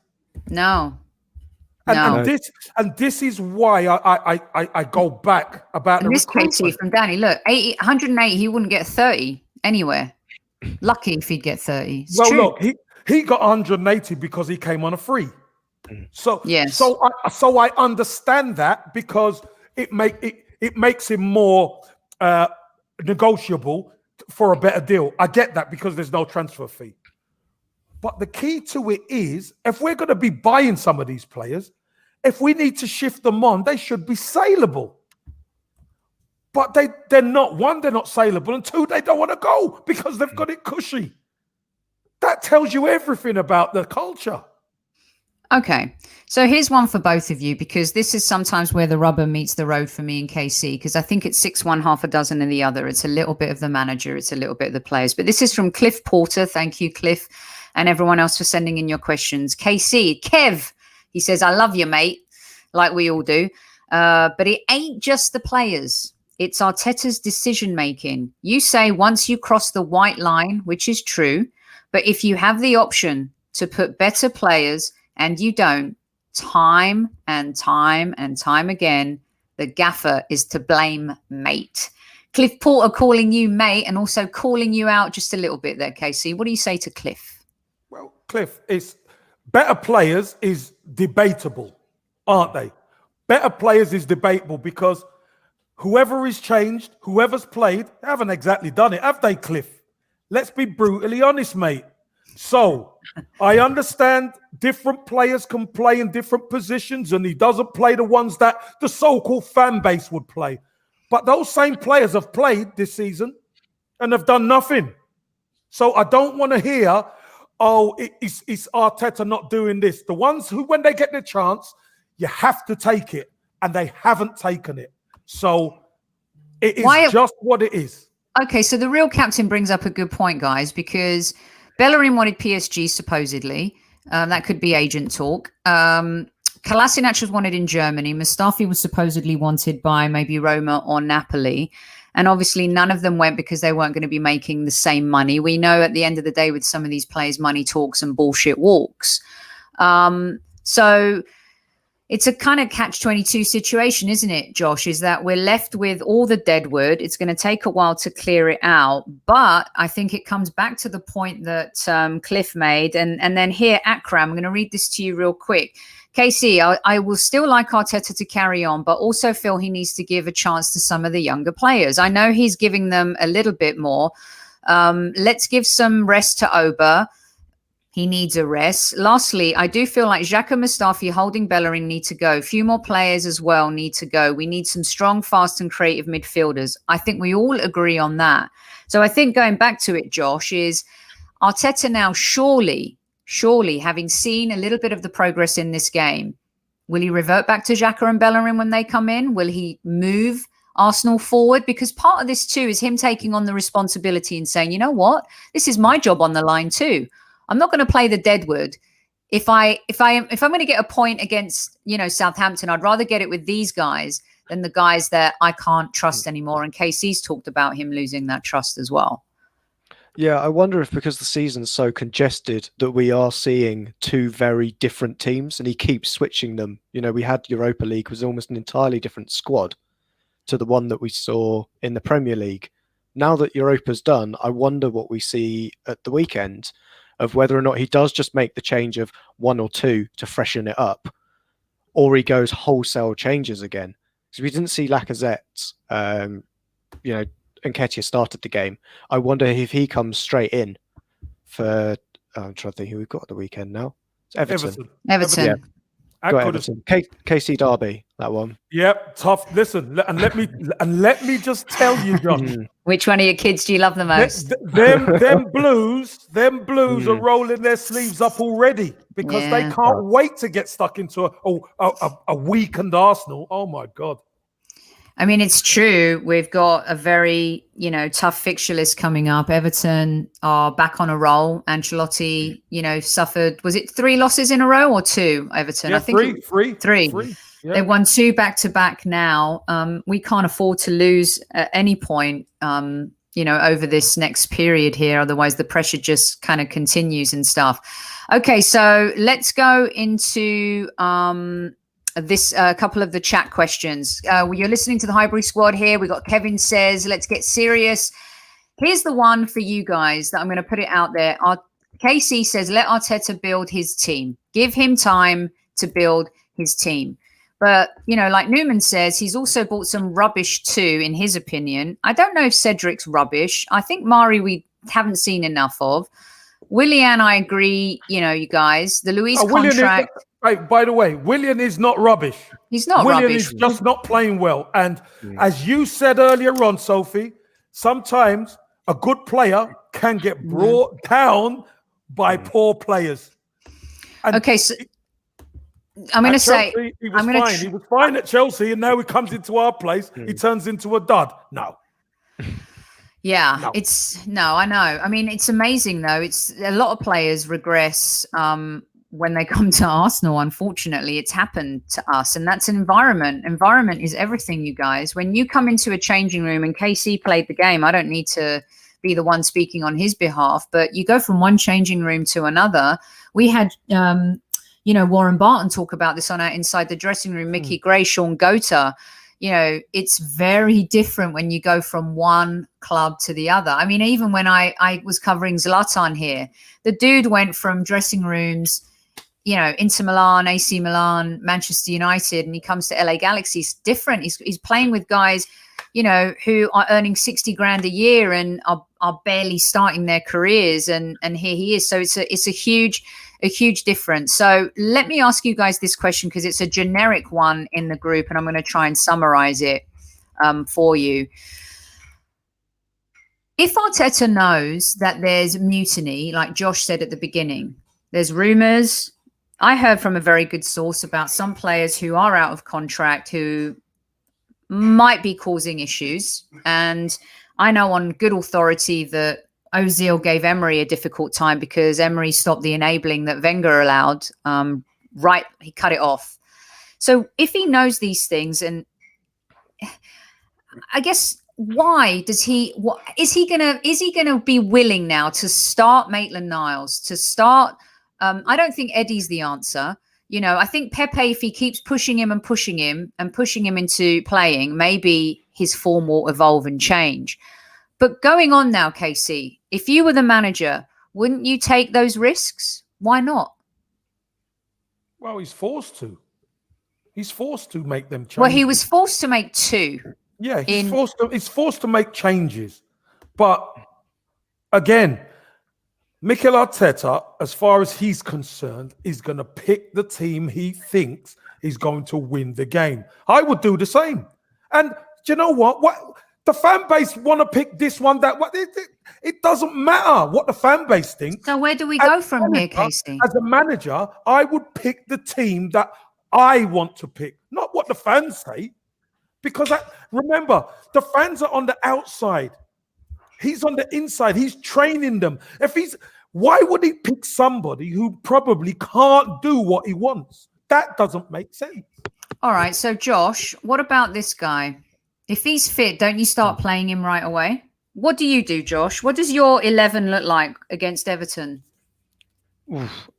No. And this is why I go back about and the this KC from Danny. Look, 108, he wouldn't get 30 anywhere. Lucky if he'd get 30. It's true. Look, he got 180 because he came on a free. So yes. So I understand that because it makes him more negotiable for a better deal. I get that because there's no transfer fee. But the key to it is, if we're going to be buying some of these players, if we need to shift them on, they should be saleable. But they're not. 1, they're not saleable, and 2, they don't want to go because they've got it cushy. That tells you everything about the culture. Okay, so here's one for both of you, because this is sometimes where the rubber meets the road for me and KC, because I think it's 6 1, half a dozen in the other. It's a little bit of the manager, it's a little bit of the players. But this is from Cliff Porter. Thank you, Cliff, and everyone else for sending in your questions. KC, Kev, he says, I love you, mate, like we all do. But it ain't just the players. It's Arteta's decision-making. You say once you cross the white line, which is true, but if you have the option to put better players and you don't, time and time and time again, the gaffer is to blame, mate. Cliff Porter calling you mate and also calling you out just a little bit there, KC. What do you say to Cliff? Well, Cliff, it's better players is debatable, aren't they? Better players is debatable because whoever is changed, whoever's played, they haven't exactly done it, have they, Cliff? Let's be brutally honest, mate. So I understand different players can play in different positions and he doesn't play the ones that the so-called fan base would play. But those same players have played this season and have done nothing. So I don't want to hear, it's Arteta not doing this. The ones who, when they get the chance, you have to take it. And they haven't taken it. So it is just what it is. Okay, so the real captain brings up a good point, guys, because Bellerin wanted PSG supposedly. That could be agent talk. Kolasinac was wanted in Germany. Mustafi was supposedly wanted by maybe Roma or Napoli. And obviously none of them went because they weren't going to be making the same money. We know at the end of the day with some of these players, money talks and bullshit walks. So it's a kind of catch-22 situation, isn't it, Josh? Is that we're left with all the deadwood. It's going to take a while to clear it out. But I think it comes back to the point that Cliff made. And then here, Akram, I'm going to read this to you real quick. KC, I will still like Arteta to carry on, but also feel he needs to give a chance to some of the younger players. I know he's giving them a little bit more. Let's give some rest to Oba. He needs a rest. Lastly, I do feel like Xhaka, Mustafi, Holding, Bellerin need to go. A few more players as well need to go. We need some strong, fast and creative midfielders. I think we all agree on that. So I think going back to it, Josh, is Arteta now surely, having seen a little bit of the progress in this game, will he revert back to Xhaka and Bellerin when they come in? Will he move Arsenal forward? Because part of this too is him taking on the responsibility and saying, you know what, this is my job on the line too. I'm not going to play the deadwood. If I'm going to get a point against, Southampton, I'd rather get it with these guys than the guys that I can't trust anymore. And KC's talked about him losing that trust as well. Yeah, I wonder if because the season's so congested that we are seeing two very different teams and he keeps switching them. We had Europa League was almost an entirely different squad to the one that we saw in the Premier League. Now that Europa's done, I wonder what we see at the weekend of whether or not he does just make the change of one or two to freshen it up, or he goes wholesale changes again. Because we didn't see Lacazette, Nketiah started the game. I wonder if he comes straight in for. I'm trying to think who we've got at the weekend now. It's Everton. Yeah. Got Everton. KC Derby, that one. Yep, tough. Listen, and let me just tell you, John. Which one of your kids do you love the most? Them blues are rolling their sleeves up already because they can't wait to get stuck into a weakened Arsenal. Oh my God. I mean, it's true. We've got a very, tough fixture list coming up. Everton are back on a roll. Ancelotti, suffered, was it 3 losses in a row or 2, Everton? Yeah, I think three. Yeah. They've won 2 back-to-back now. We can't afford to lose at any point, over this next period here. Otherwise, the pressure just kind of continues and stuff. Okay, so let's go into this couple of the chat questions. You're listening to the Highbury Squad here. We got Kevin says, let's get serious. Here's the one for you guys that I'm going to put it out there. KC says, let Arteta build his team. Give him time to build his team. But, like Newman says, he's also bought some rubbish too, in his opinion. I don't know if Cedric's rubbish. I think Mari we haven't seen enough of. Willian, I agree, you guys. The Luis contract... By the way, Willian is not rubbish. He's not Willian rubbish. Is just not playing well. And as you said earlier on, Sophie, sometimes a good player can get brought down by poor players. And okay, so I'm going to say... He was fine. He was fine at Chelsea, and now he comes into our place. He turns into a dud. No. Yeah, no. I know. I mean, it's amazing, though. It's a lot of players regress when they come to Arsenal. Unfortunately, it's happened to us, and that's an environment. Environment is everything, you guys. When you come into a changing room, and KC played the game, I don't need to be the one speaking on his behalf, but you go from one changing room to another. We had, Warren Barton talk about this on our Inside the Dressing Room, Mickey Gray, Sean Gota. It's very different when you go from one club to the other. I mean, even when I was covering Zlatan here, the dude went from dressing rooms, Inter Milan, AC Milan, Manchester United, and he comes to LA Galaxy. It's different. He's playing with guys, who are earning 60 grand a year and are barely starting their careers. And here he is. So it's a huge difference. So let me ask you guys this question, because it's a generic one in the group, and I'm going to try and summarize it for you. If Arteta knows that there's mutiny, like Josh said at the beginning, there's rumors. I heard from a very good source about some players who are out of contract who might be causing issues. And I know on good authority that Ozil gave Emery a difficult time because Emery stopped the enabling that Wenger allowed. He cut it off. So if he knows these things, and I guess why does he? What is he gonna be willing now to start Maitland-Niles, to start? I don't think Eddie's the answer. I think Pepe, if he keeps pushing him into playing, maybe his form will evolve and change. But going on now, KC, if you were the manager, wouldn't you take those risks? Why not? Well, he's forced to. He's forced to make them changes. Well, he was forced to make 2. Yeah, he's forced to make changes. But again, Mikel Arteta, as far as he's concerned, is going to pick the team he thinks is going to win the game. I would do the same. And do you know what? The fan base want to pick this one, that one. It doesn't matter what the fan base thinks. So where do we go from here, Casey? As a manager, I would pick the team that I want to pick, not what the fans say. Because remember, the fans are on the outside. He's on the inside. He's training them. Why would he pick somebody who probably can't do what he wants? That doesn't make sense. All right. So, Josh, what about this guy? If he's fit, don't you start playing him right away? What do you do, Josh? What does your 11 look like against Everton?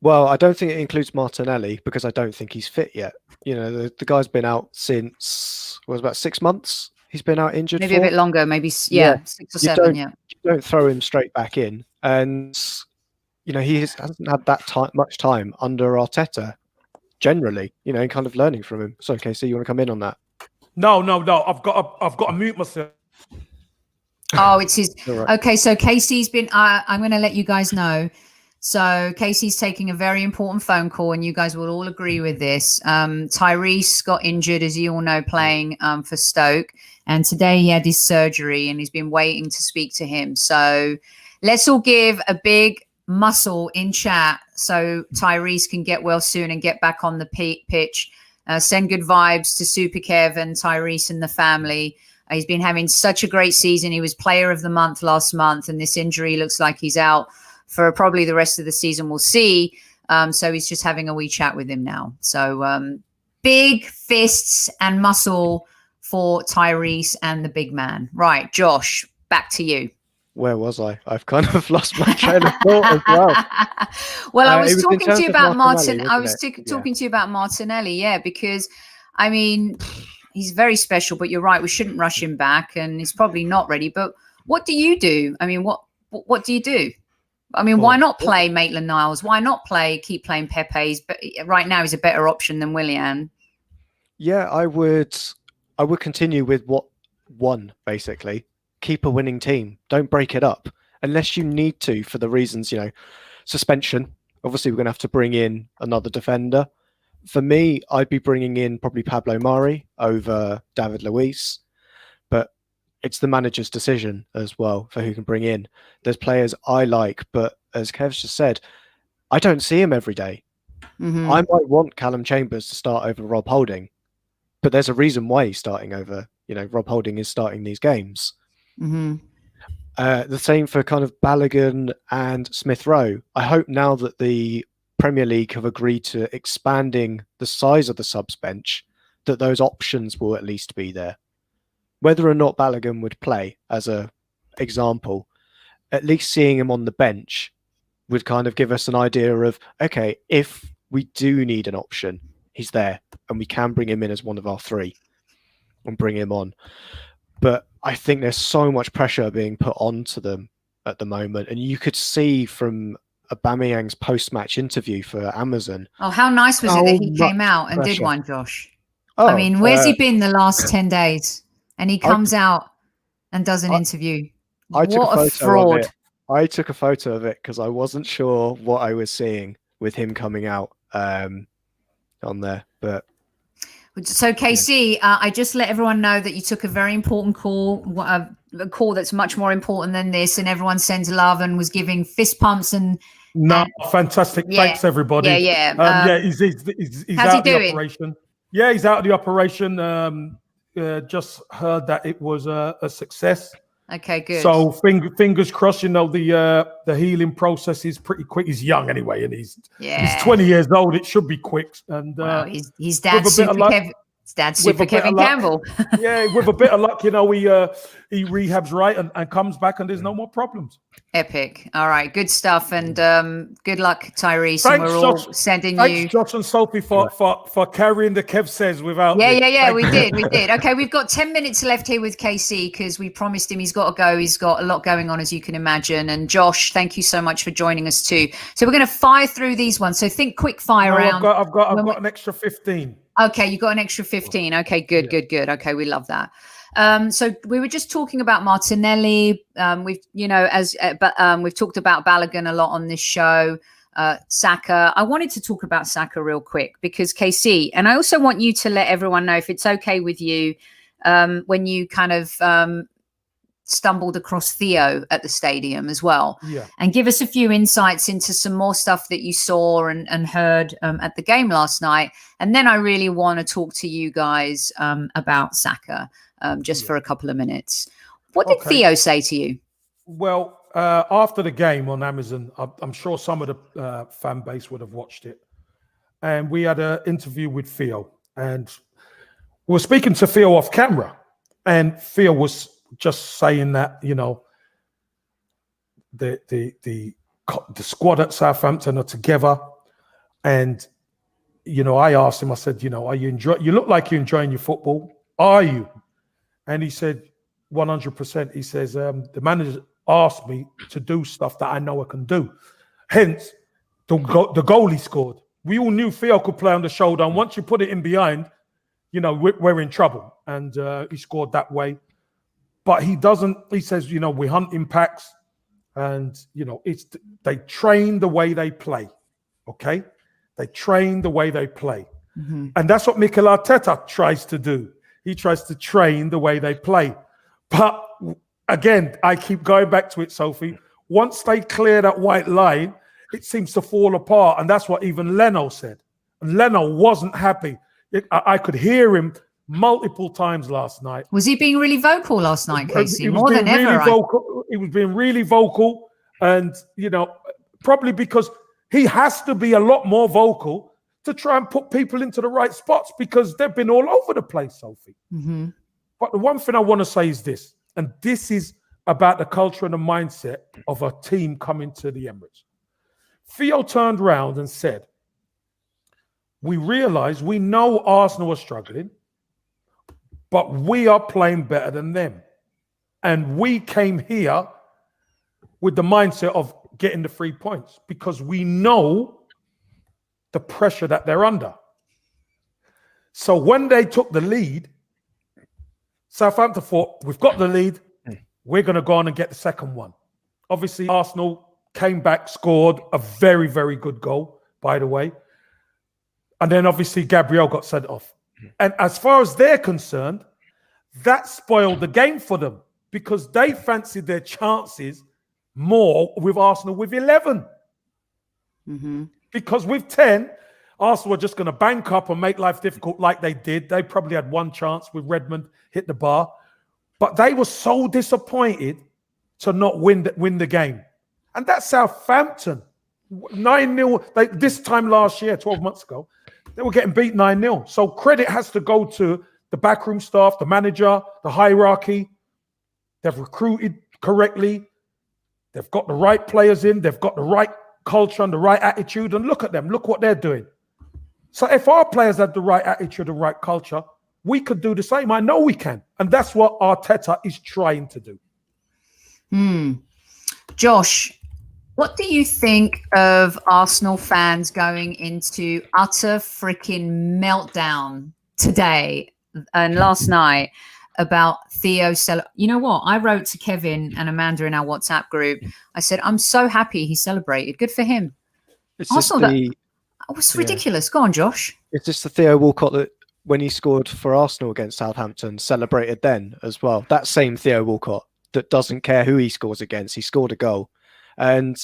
Well, I don't think it includes Martinelli because I don't think he's fit yet. The guy's been out since, about 6 months? He's been out injured. Maybe a bit longer, maybe 6 or 7, You don't throw him straight back in. And, he hasn't had that much time under Arteta, generally, kind of learning from him. So, Casey, you want to come in on that? No. I've got to mute myself. Oh, it's his. Right. Okay, so Casey's been. I'm going to let you guys know. So Casey's taking a very important phone call, and you guys will all agree with this. Tyrese got injured, as you all know, playing for Stoke, and today he had his surgery, and he's been waiting to speak to him. So let's all give a big muscle in chat so Tyrese can get well soon and get back on the pitch. Send good vibes to Super Kev and Tyrese and the family. He's been having such a great season. He was player of the month last month, and this injury looks like he's out for probably the rest of the season. We'll see. So he's just having a wee chat with him now. So big fists and muscle for Tyrese and the big man. Right, Josh, back to you. Where was I? I've kind of lost my train of thought as well. Well, I was talking to you about Martinelli. I was talking to you about Martinelli, because I mean, he's very special. But you're right, we shouldn't rush him back, and he's probably not ready. But what do you do? I mean, what do you do? I mean, why not play Maitland-Niles? Why not keep playing Pepe's? But right now, he's a better option than Willian. Yeah, I would continue with what won, basically. Keep a winning team. Don't break it up unless you need to for the reasons, suspension. Obviously, we're going to have to bring in another defender. For me, I'd be bringing in probably Pablo Mari over David Luiz, but it's the manager's decision as well for who can bring in. There's players I like, but as Kev's just said, I don't see him every day. Mm-hmm. I might want Callum Chambers to start over Rob Holding, but there's a reason why he's starting over, Rob Holding is starting these games. Mm-hmm. The same for kind of Balogun and Smith Rowe. I hope now that the Premier League have agreed to expanding the size of the subs bench, that those options will at least be there. Whether or not Balogun would play, as a example, at least seeing him on the bench would kind of give us an idea of, okay, if we do need an option, he's there and we can bring him in as one of our 3 and bring him on. But I think there's so much pressure being put onto them at the moment. And you could see from Aubameyang's post-match interview for Amazon. Oh, how nice was it that he came out and did one, Josh? I mean, where's he been the last 10 days? And he comes out and does an interview. What a fraud. I took a photo of it because I wasn't sure what I was seeing with him coming out on there. But so, KC, I just let everyone know that you took a very important call, a call that's much more important than this, and everyone sends love and was giving fist pumps and. Fantastic! Yeah. Thanks, everybody. Yeah. He's out of the operation. Yeah, he's out of the operation. Just heard that it was a success. Okay, good. So fingers crossed. You know, the healing process is pretty quick. He's young anyway, and he's 20 years old. It should be quick. And wow, he's Dad Super Kevin. Dad Super Kevin Campbell. Yeah, with a bit of luck, you know, he rehabs right and comes back, and there's no more problems. Epic. All right, good stuff, and good luck, Tyrese. Thanks, and we're all Josh, sending thanks, you. Josh and Sophie for carrying the Kev Says without. Yeah. We did. Okay, we've got 10 minutes left here with KC because we promised him he's got to go. He's got a lot going on, as you can imagine. And Josh, thank you so much for joining us too. So we're going to fire through these ones. So think quick fire round. I've got an extra 15. Okay, you got an extra 15. Okay, good. Okay, we love that. So we were just talking about Martinelli. We've talked about Balogun a lot on this show. Saka. I wanted to talk about Saka real quick because KC, and I also want you to let everyone know if it's okay with you when you kind of stumbled across Theo at the stadium as well. Yeah. And give us a few insights into some more stuff that you saw and heard at the game last night. And then I really want to talk to you guys about Saka for a couple of minutes. What did Theo say to you? Well, after the game on Amazon, I'm sure some of the fan base would have watched it. And we had an interview with Theo. And we were speaking to Theo off camera. And Theo was just saying that, you know, the squad at Southampton are together. And, you know, I asked him, I said, you know, you look like you're enjoying your football. Are you? And he said, 100%. He says, the manager asked me to do stuff that I know I can do. Hence, the goal he scored. We all knew Theo could play on the shoulder. And once you put it in behind, you know, we're in trouble. And he scored that way. But he doesn't, he says, you know, we hunt in packs and, you know, they train the way they play, okay? They train the way they play. Mm-hmm. And that's what Mikel Arteta tries to do. He tries to train the way they play. But again, I keep going back to it, Sophie. Once they clear that white line, it seems to fall apart. And that's what even Leno said. And Leno wasn't happy. I could hear him multiple times last night. Was he being really vocal last night, Casey? More than ever. He was being really vocal, and you know, probably because he has to be a lot more vocal to try and put people into the right spots because they've been all over the place, Sophie. Mm-hmm. But the one thing I want to say is this, and this is about the culture and the mindset of a team coming to the Emirates. Theo turned around and said, "We know Arsenal are struggling, but we are playing better than them. And we came here with the mindset of getting the 3 points because we know the pressure that they're under." So when they took the lead, Southampton thought, we've got the lead, we're going to go on and get the second one. Obviously, Arsenal came back, scored a very, very good goal, by the way. And then obviously Gabriel got sent off. And as far as they're concerned, that spoiled the game for them because they fancied their chances more with Arsenal with 11. Mm-hmm. Because with 10, Arsenal were just going to bank up and make life difficult like they did. They probably had one chance with Redmond hit the bar. But they were so disappointed to not win the game. And that's Southampton. 9-0. This time last year, 12 months ago, they were getting beat 9-0. So credit has to go to the backroom staff, the manager, the hierarchy. They've recruited correctly. They've got the right players in. They've got the right culture and the right attitude. And look at them. Look what they're doing. So if our players had the right attitude and right culture, we could do the same. I know we can. And that's what Arteta is trying to do. Josh, what do you think of Arsenal fans going into utter freaking meltdown today and last night about Theo? You know what? I wrote to Kevin and Amanda in our WhatsApp group. I said, I'm so happy he celebrated. Good for him. It was ridiculous. Go on, Josh. It's just the Theo Walcott that when he scored for Arsenal against Southampton, celebrated then as well. That same Theo Walcott that doesn't care who he scores against. He scored a goal. And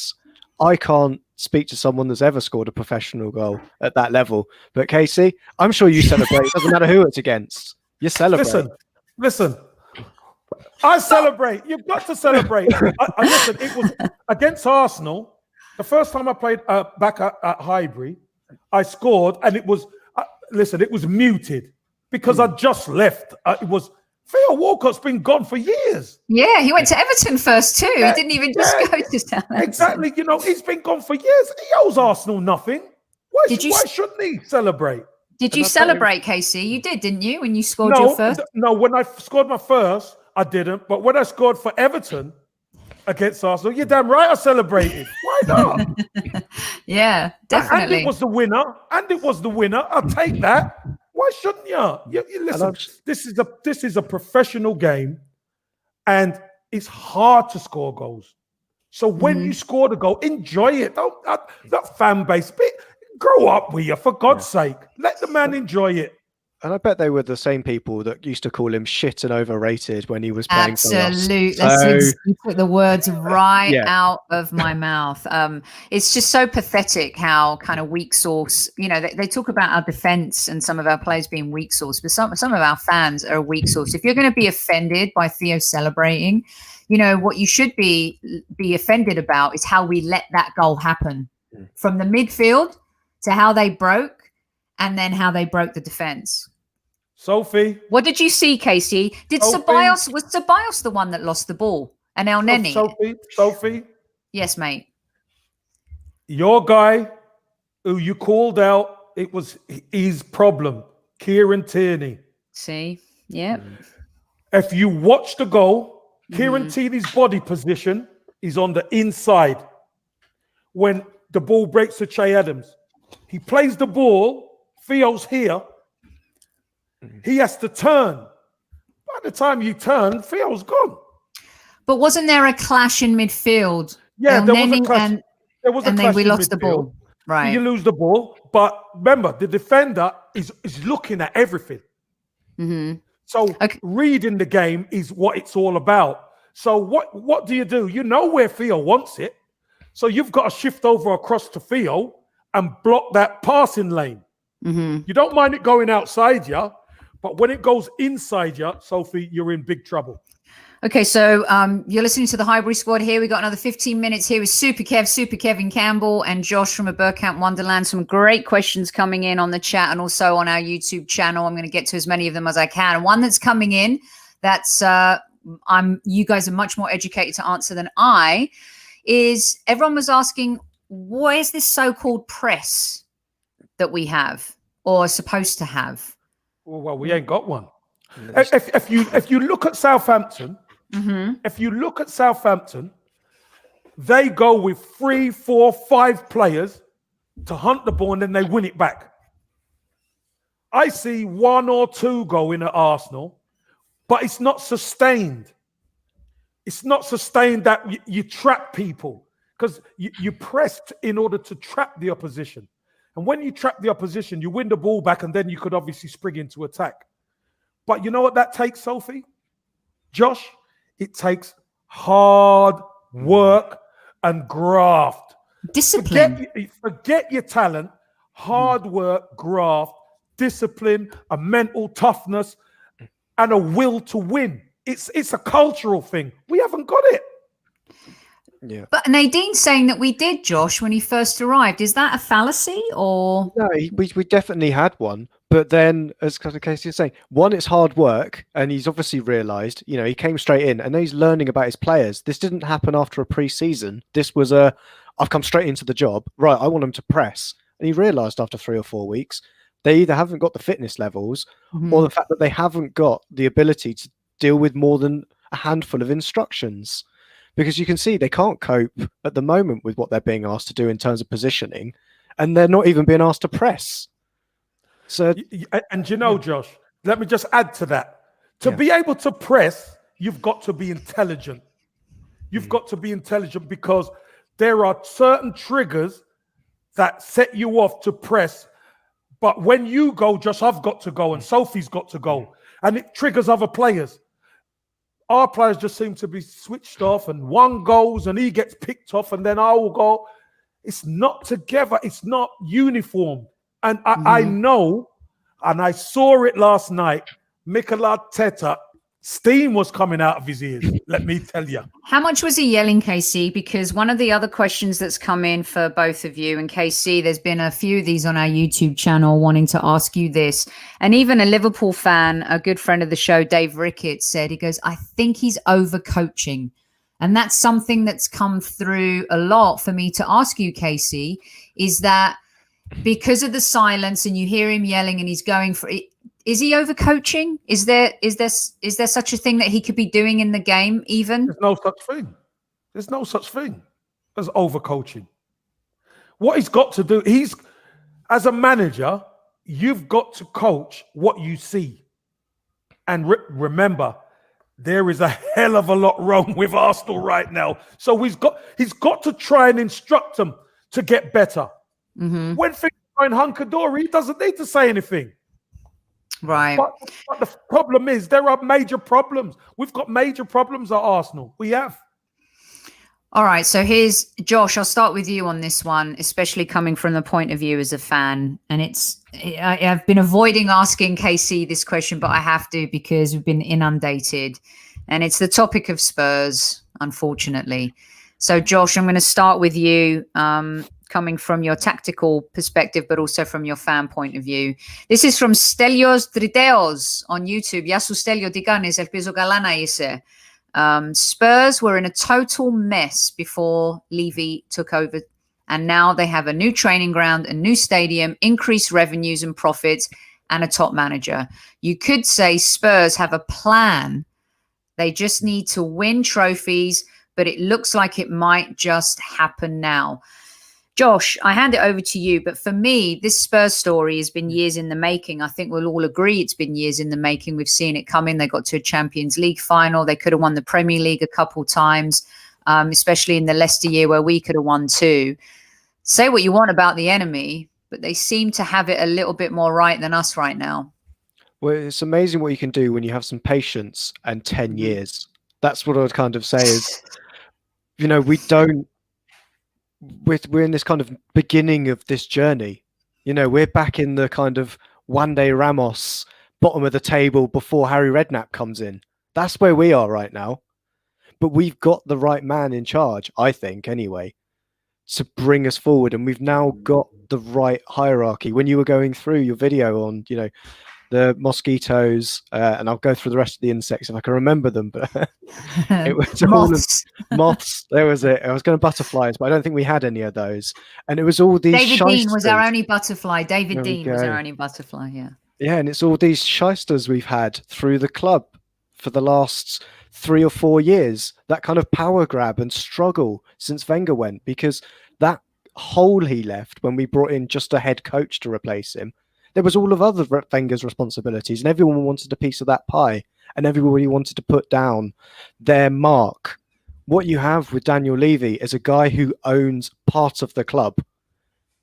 I can't speak to someone that's ever scored a professional goal at that level. But Casey, I'm sure you celebrate. It doesn't matter who it's against. You celebrate. Listen. I celebrate. You've got to celebrate. Listen, it was against Arsenal. The first time I played back at Highbury, I scored, and it was it was muted because I just left. It was Theo Walcott's been gone for years. Yeah, he went to Everton first too. He didn't even just go to Southampton. Exactly. You know, he's been gone for years. He owes Arsenal nothing. Why shouldn't he celebrate? Did you celebrate, Casey? You did, didn't you, when you scored your first? No, when I scored my first, I didn't. But when I scored for Everton against Arsenal, you're damn right I celebrated. Why not? Yeah, definitely. And it was the winner. I'll take that. Why shouldn't you? You listen, this is a professional game, and it's hard to score goals. So when you score the goal, enjoy it. Don't that fan base bit. Grow up with you, for God's sake. Let the man enjoy it. And I bet they were the same people that used to call him shit and overrated when he was playing for us. Absolutely. You put the words right out of my mouth. It's just so pathetic how kind of weak sauce, you know, they talk about our defense and some of our players being weak sauce, but some of our fans are weak sauce. If you're going to be offended by Theo celebrating, you know, what you should be offended about is how we let that goal happen from the midfield to how they broke, and then how they broke the defense. Sophie, what did you see, Casey? Was Ceballos the one that lost the ball? And El Neni? Sophie. Yes, mate. Your guy, who you called out, it was his problem, Kieran Tierney. See, yeah. If you watch the goal, Kieran Tierney's body position is on the inside. When the ball breaks to Che Adams, he plays the ball, Theo's here. He has to turn. By the time you turn, Theo's gone. But wasn't there a clash in midfield? Yeah, there was a clash. There was a clash. And then we lost the ball. Right. You lose the ball. But remember, the defender is looking at everything. So reading the game is what it's all about. So what do? You know where Theo wants it. So you've got to shift over across to Theo and block that passing lane. You don't mind it going outside you, but when it goes inside you, Sophie, you're in big trouble. Okay, so you're listening to the Highbury Squad here. We got another 15 minutes here with Super Kevin Campbell, and Josh from a Burkamp Wonderland. Some great questions coming in on the chat and also on our YouTube channel. I'm going to get to as many of them as I can. And one that's coming in that's you guys are much more educated to answer than I, is everyone was asking, where's this so-called press that we have or are supposed to have? Well, we ain't got one. If you look at Southampton, they go with 3, 4, 5 players to hunt the ball and then they win it back. I see 1 or 2 going at Arsenal, but it's not sustained. It's not sustained that you trap people. Because you pressed in order to trap the opposition. And when you trap the opposition, you win the ball back, and then you could obviously spring into attack. But you know what that takes, Sophie? Josh? It takes hard work and graft. Discipline. Forget your talent. Hard work, graft, discipline, a mental toughness, and a will to win. It's a cultural thing. We haven't got it. Yeah. But Nadine's saying that we did, Josh, when he first arrived. Is that a fallacy or? No, we definitely had one. But then, as Casey is saying, one, it's hard work. And he's obviously realised, you know, he came straight in and then he's learning about his players. This didn't happen after a pre-season. This was I've come straight into the job. Right, I want them to press. And he realised after 3 or 4 weeks, they either haven't got the fitness levels or the fact that they haven't got the ability to deal with more than a handful of instructions. Because you can see they can't cope at the moment with what they're being asked to do in terms of positioning, and they're not even being asked to press. So, and you know, Josh, let me just add to that. To be able to press, you've got to be intelligent. You've got to be intelligent because there are certain triggers that set you off to press. But when you go, Josh, I've got to go, and Sophie's got to go, and it triggers other players. Our players just seem to be switched off, and one goes and he gets picked off, and then I will go. It's not together. It's not uniform. And I know, and I saw it last night, Mikel Arteta Steam was coming out of his ears, let me tell you. How much was he yelling, KC? Because one of the other questions that's come in for both of you and KC, there's been a few of these on our YouTube channel wanting to ask you this. And even a Liverpool fan, a good friend of the show, Dave Ricketts, said, he goes, I think he's overcoaching. And that's something that's come through a lot for me to ask you, KC, is that because of the silence and you hear him yelling and he's going for it, is he overcoaching? Is there such a thing that he could be doing in the game even? There's no such thing. There's no such thing as overcoaching. What he's got to do, as a manager, you've got to coach what you see. And remember, there is a hell of a lot wrong with Arsenal right now. So he's got to try and instruct them to get better. Mm-hmm. When things are going hunky-dory, he doesn't need to say anything. Right. But the problem is there are major problems. We've got major problems at Arsenal. We have. All right. So here's Josh. I'll start with you on this one, especially coming from the point of view as a fan. And I've been avoiding asking KC this question, but I have to because we've been inundated. And it's the topic of Spurs, unfortunately. So Josh, I'm going to start with you. Coming from your tactical perspective, but also from your fan point of view. This is from Stelios Driteos on YouTube. Yasu Stelio Diganis, Elpizo Galana ise. Spurs were in a total mess before Levy took over. And now they have a new training ground, a new stadium, increased revenues and profits, and a top manager. You could say Spurs have a plan. They just need to win trophies, but it looks like it might just happen now. Josh, I hand it over to you. But for me, this Spurs story has been years in the making. I think we'll all agree it's been years in the making. We've seen it come in. They got to a Champions League final. They could have won the Premier League a couple times, especially in the Leicester year where we could have won too. Say what you want about the enemy, but they seem to have it a little bit more right than us right now. Well, it's amazing what you can do when you have some patience and 10 years. That's what I would kind of say is, we're in this kind of beginning of this journey. We're back in the kind of Juande Ramos bottom of the table before Harry Redknapp comes in. That's where we are right now. But we've got the right man in charge, I think, anyway, to bring us forward. And we've now got the right hierarchy. When you were going through your video on, the mosquitoes, and I'll go through the rest of the insects if I can remember them, but it was moths. There was it. I was going to butterflies, but I don't think we had any of those. And it was all these David shysters. Dean was our only butterfly. David Dean was our only butterfly, yeah. Yeah, and it's all these shysters we've had through the club for the last 3 or 4 years. That kind of power grab and struggle since Wenger went, because that hole he left when we brought in just a head coach to replace him, there was all of other Wenger's responsibilities, and everyone wanted a piece of that pie, and everybody wanted to put down their mark. What you have with Daniel Levy is a guy who owns part of the club.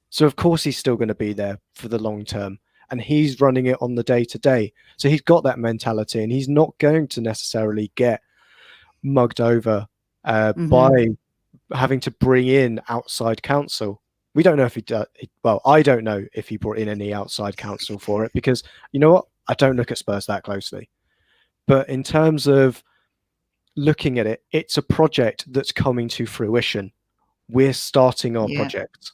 So of course he's still going to be there for the long term, and he's running it on the day-to-day. So he's got that mentality, and he's not going to necessarily get mugged over by having to bring in outside counsel. We don't know if he does. Well, I don't know if he brought in any outside counsel for it, because you know what? I don't look at Spurs that closely. But in terms of looking at it, it's a project that's coming to fruition. We're starting our project.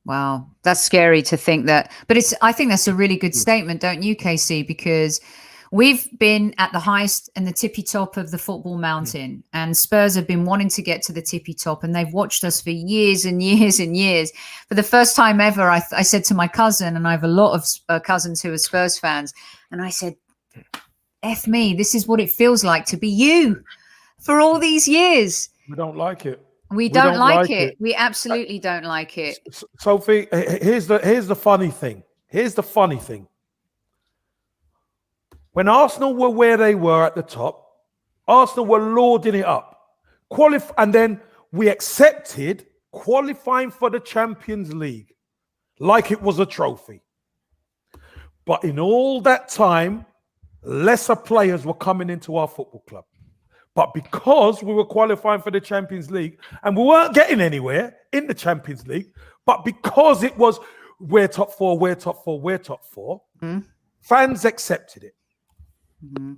Wow, that's scary to think that. But I think that's a really good statement, don't you, KC? Because we've been at the highest and the tippy top of the football mountain, and Spurs have been wanting to get to the tippy top, and they've watched us for years and years and years. For the first time ever, I said to my cousin, and I have a lot of cousins who are Spurs fans, and I said, F me, this is what it feels like to be you for all these years. We don't like it. We don't like it. We absolutely don't like it. Sophie, here's the funny thing. Here's the funny thing. When Arsenal were where they were at the top, Arsenal were lording it up. And then we accepted qualifying for the Champions League like it was a trophy. But in all that time, lesser players were coming into our football club. But because we were qualifying for the Champions League and we weren't getting anywhere in the Champions League, but because it was we're top four, fans accepted it.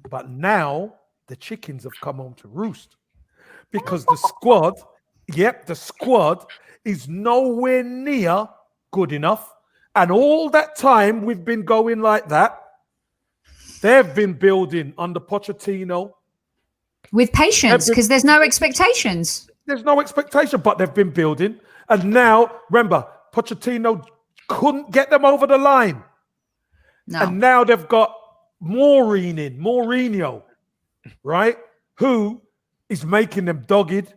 But now the chickens have come home to roost because the squad, the squad is nowhere near good enough. And all that time we've been going like that, they've been building under Pochettino. With patience, because there's no expectations. There's no expectation, but they've been building. And now, remember, Pochettino couldn't get them over the line. No. And now they've got Mourinho, right? Who is making them dogged.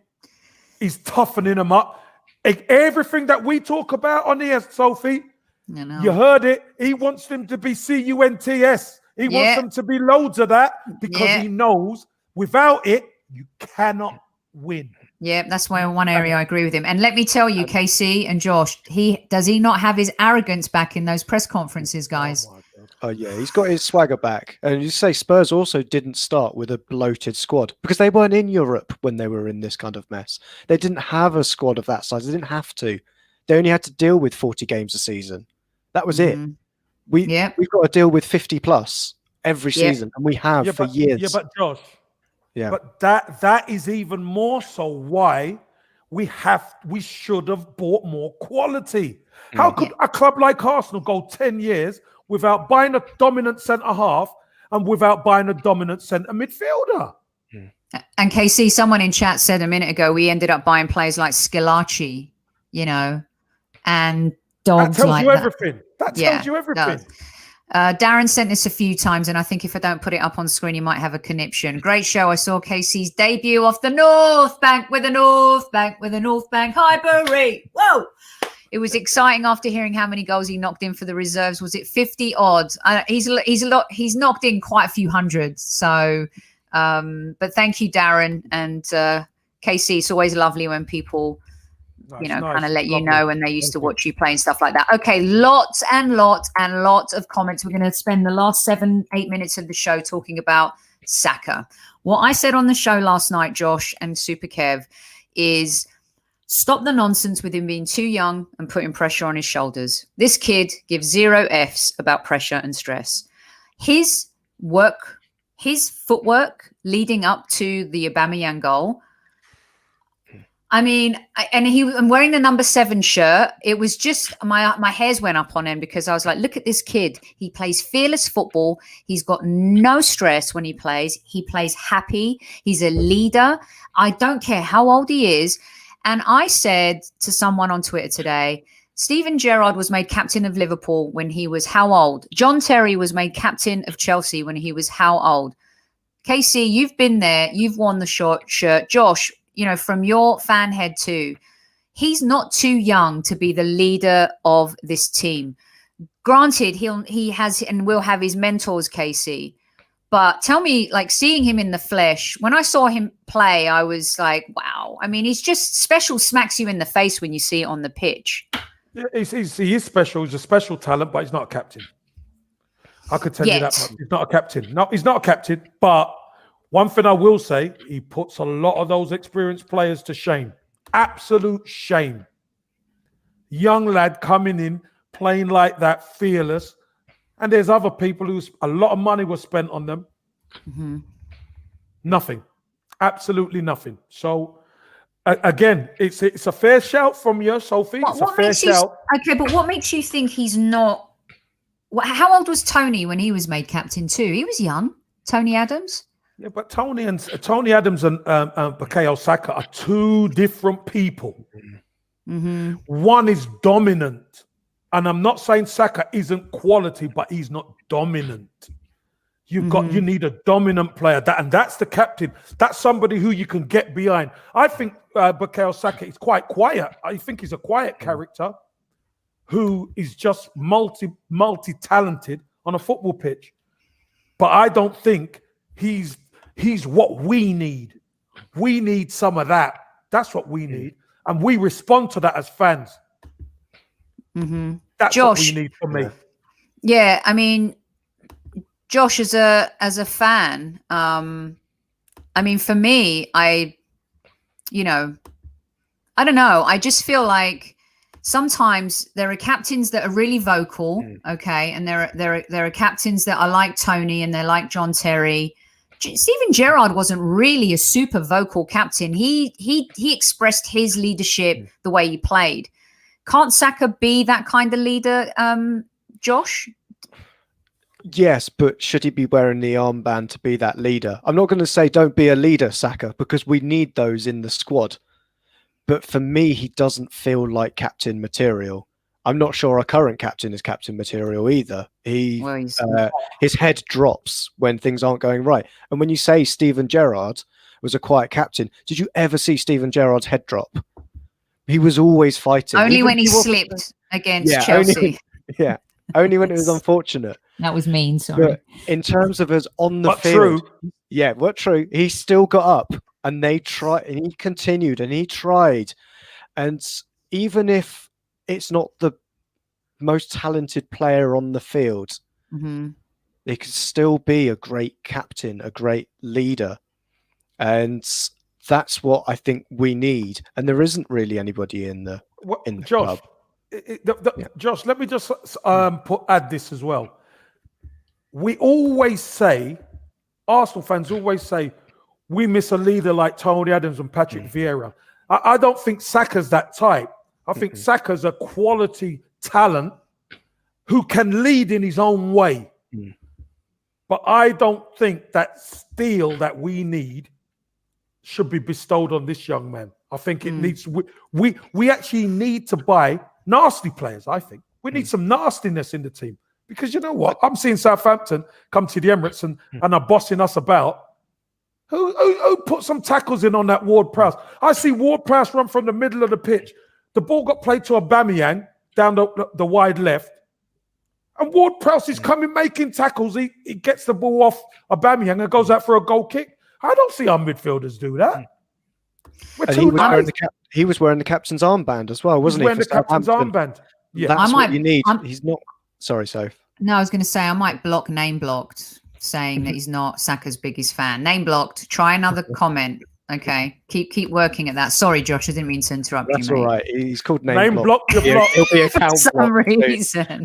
He's toughening them up. Everything that we talk about on here, Sophie, you heard it. He wants them to be CUNTS. He wants them to be loads of that because he knows without it, you cannot win. Yeah, that's where one area I agree with him. And let me tell you, KC and Josh, does he not have his arrogance back in those press conferences, guys? Oh yeah, he's got his swagger back. And you say Spurs also didn't start with a bloated squad because they weren't in Europe when they were in this kind of mess. They didn't have a squad of that size. They didn't have to. They only had to deal with 40 games a season. That was it. We've got to deal with 50 plus every season, and we have for years. Yeah, but Josh, but that is even more so why we should have bought more quality. How could a club like Arsenal go 10 years without buying a dominant centre half and without buying a dominant centre midfielder? And KC, someone in chat said a minute ago, we ended up buying players like Schillaci, and dogs like that. That tells you everything. Darren sent this a few times, and I think if I don't put it up on screen, you might have a conniption. Great show. I saw KC's debut off the North Bank with a North Bank Highbury. Whoa! It was exciting after hearing how many goals he knocked in for the reserves. Was it 50 odd? He's knocked in quite a few hundreds. So, but thank you, Darren and KC. It's always lovely when people, kind of let you know when they used to watch you play and stuff like that. Okay, lots and lots and lots of comments. We're going to spend the last 7-8 minutes of the show talking about Saka. What I said on the show last night, Josh and Super Kev, is stop the nonsense with him being too young and putting pressure on his shoulders. This kid gives 0 Fs about pressure and stress. His footwork leading up to the Aubameyang goal, I mean, I'm wearing the number 7 shirt. It was just my hairs went up on him because I was like, look at this kid. He plays fearless football. He's got no stress when he plays. He plays happy. He's a leader. I don't care how old he is. And I said to someone on Twitter today, Steven Gerrard was made captain of Liverpool when he was how old? John Terry was made captain of Chelsea when he was how old? KC, you've been there. You've worn the short shirt. Josh, from your fan head too, he's not too young to be the leader of this team. Granted, he has and will have his mentors, KC. But tell me, like, seeing him in the flesh, when I saw him play, I was like, wow. I mean, he's just special, smacks you in the face when you see it on the pitch. Yeah, he is special. He's a special talent, but he's not a captain. I could tell you that much. He's not a captain. No, he's not a captain. But one thing I will say, he puts a lot of those experienced players to shame. Absolute shame. Young lad coming in, playing like that, fearless. And there's other people a lot of money was spent on them. Mm-hmm. Nothing. Absolutely nothing. So, again, it's a fair shout from you, Sophie. It's a fair shout. Okay, but what makes you think he's not... How old was Tony when he was made captain too? He was young. Tony Adams? Yeah, but Tony Adams and Bukayo Saka are two different people. Mm-hmm. One is dominant. And I'm not saying Saka isn't quality, but he's not dominant. You need a dominant player, and that's the captain. That's somebody who you can get behind. I think Bukayo Saka is quite quiet. I think he's a quiet character who is just multi-talented on a football pitch. But I don't think he's what we need. We need some of that. That's what we need, and we respond to that as fans. Mm-hmm. That's Josh, what we need from me. Yeah, I mean, Josh, as a fan, I mean, for me, I don't know. I just feel like sometimes there are captains that are really vocal, okay, and there are captains that are like Tony and they're like John Terry. Steven Gerrard wasn't really a super vocal captain. He expressed his leadership the way he played. Can't Saka be that kind of leader, Josh? Yes, but should he be wearing the armband to be that leader? I'm not going to say don't be a leader, Saka, because we need those in the squad. But for me, he doesn't feel like captain material. I'm not sure our current captain is captain material either. His head drops when things aren't going right. And when you say Steven Gerrard was a quiet captain, did you ever see Steven Gerrard's head drop? He was always fighting. Only even when he slipped against Chelsea. Only when it was unfortunate. That was mean, sorry. But in terms of us on the field, true. He still got up and they tried, and he continued and he tried. And even if it's not the most talented player on the field, they could still be a great captain, a great leader. And that's what I think we need. And there isn't really anybody in the Josh, club. Josh, let me just add this as well. We always say, Arsenal fans always say, we miss a leader like Tony Adams and Patrick Vieira. I don't think Saka's that type. I think Saka's a quality talent who can lead in his own way. But I don't think that steel that we need should be bestowed on this young man. I think it needs. We actually need to buy nasty players. I think we need some nastiness in the team, because you know what? I'm seeing Southampton come to the Emirates and are bossing us about. Who put some tackles in on that Ward-Prowse? I see Ward-Prowse run from the middle of the pitch. The ball got played to Aubameyang down the wide left. And Ward-Prowse is coming, making tackles. He gets the ball off Aubameyang and goes out for a goal kick. I don't see our midfielders do that. He was wearing the captain's armband as well, wasn't he? Wearing the captain's armband. Yeah, that's what you need. He's not. Sorry, Soph. No, I was going to say I might name blocked, saying that he's not Saka's biggest fan. Name blocked. Try another comment. Okay, keep working at that. Sorry, Josh, I didn't mean to interrupt you. That's all right. He's called name block. He'll be for some reason.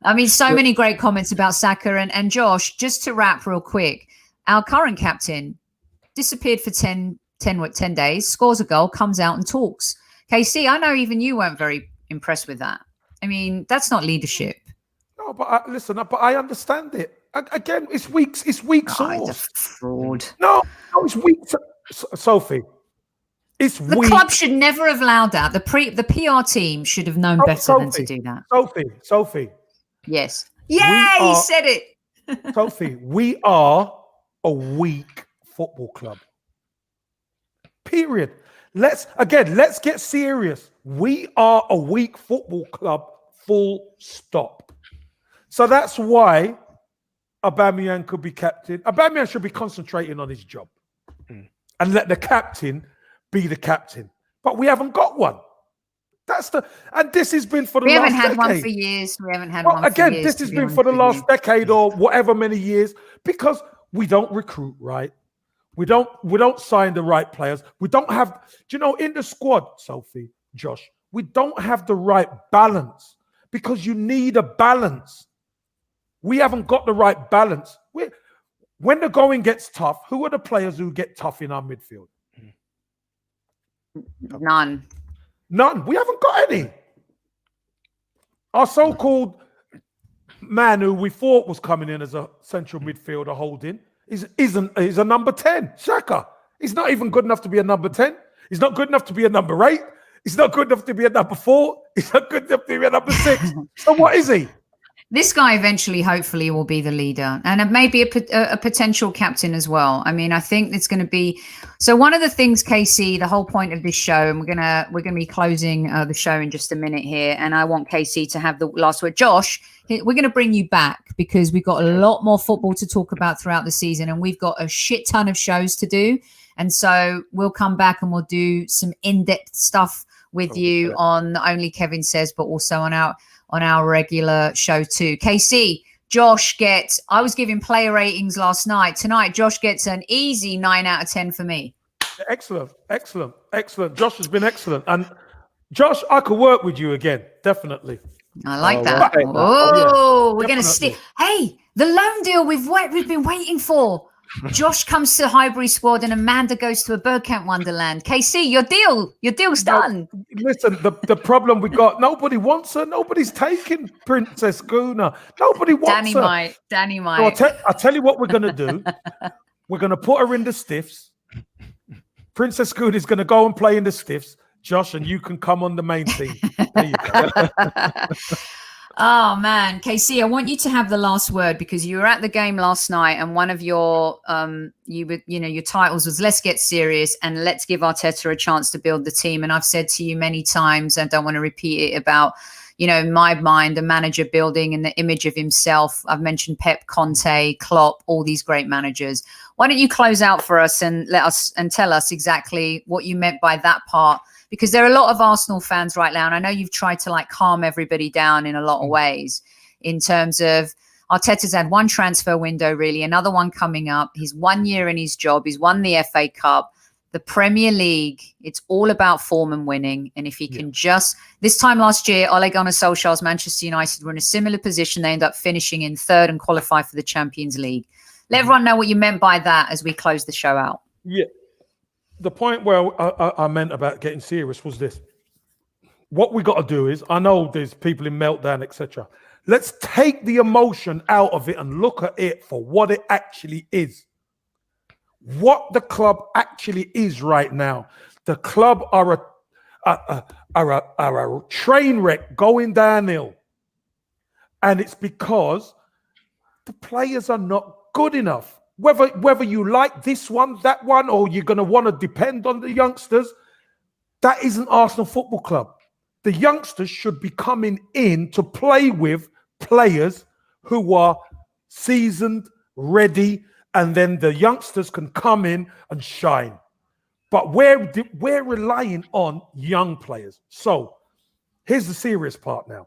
I mean, so many great comments about Saka and Josh. Just to wrap real quick, our current captain disappeared for 10 days, scores a goal, comes out and talks. KC, I know even you weren't very impressed with that. I mean, that's not leadership. No, but I understand it. Again, it's weak sauce. Fraud. No, it's weak. Sophie, it's the weak. club should never have allowed that. The PR team should have known better than to do that. Sophie. Yes. Yeah, he said it. Sophie, we are a weak football club. Period. Let's get serious. We are a weak football club. Full stop. So that's why Aubameyang could be captain. Aubameyang should be concentrating on his job and let the captain be the captain. But we haven't got one. And this has been for the last decade. We haven't had one for years. We haven't had one for years. This has been for the last decade or whatever many years, because we don't recruit right. We don't sign the right players. We don't have, in the squad, Sophie, Josh, we don't have the right balance, because you need a balance. We haven't got the right balance. When the going gets tough, who are the players who get tough in our midfield? None. We haven't got any. Our so-called man who we thought was coming in as a central midfielder holding is a number 10, Saka. He's not even good enough to be a number 10. He's not good enough to be a number 8. He's not good enough to be a number 4. He's not good enough to be a number 6. So what is he? This guy eventually, hopefully, will be the leader, and maybe a potential captain as well. I mean, I think it's going to be. So one of the things, KC, the whole point of this show, and we're gonna be closing the show in just a minute here, and I want KC to have the last word. Josh, we're going to bring you back because we've got a lot more football to talk about throughout the season, and we've got a shit ton of shows to do, and so we'll come back and we'll do some in-depth stuff with you on not only Kevin Says, but also on our regular show too. KC, Josh gets, I was giving player ratings last night. Tonight, Josh gets an easy 9 out of 10 for me. Excellent. Josh has been excellent. And Josh, I could work with you again, definitely. I like that. Oh, we're going to stick. Hey, the loan deal we've been waiting for. Josh comes to the Highbury squad and Amanda goes to a Bergkamp Wonderland. KC, your deal's done. Listen, the problem we got, nobody wants her. Nobody's taking Princess Guna. Nobody wants her. Danny might. So I'll tell you what we're going to do. We're going to put her in the stiffs. Princess Guna is going to go and play in the stiffs. Josh, and you can come on the main team. There you go. Oh man, KC, I want you to have the last word because you were at the game last night, and one of your your titles was "Let's get serious and let's give Arteta a chance to build the team." And I've said to you many times, I don't want to repeat it, about in my mind, the manager building and the image of himself. I've mentioned Pep, Conte, Klopp, all these great managers. Why don't you close out for us and tell us exactly what you meant by that part? Because there are a lot of Arsenal fans right now, and I know you've tried to calm everybody down in a lot of ways in terms of Arteta's had one transfer window, really, another one coming up. He's 1 year in his job. He's won the FA Cup, the Premier League. It's all about form and winning. And if he can this time last year, Ole Gunnar Solskjaer's Manchester United were in a similar position. They end up finishing in third and qualify for the Champions League. Let everyone know what you meant by that as we close the show out. Yeah. The point where I meant about getting serious was this. What we got to do is, I know there's people in meltdown, etc. Let's take the emotion out of it and look at it for what it actually is. What the club actually is right now. The club are a train wreck going downhill. And it's because the players are not good enough. Whether you like this one, that one, or you're going to want to depend on the youngsters, that isn't Arsenal Football Club. The youngsters should be coming in to play with players who are seasoned, ready, and then the youngsters can come in and shine. But we're relying on young players. So here's the serious part now.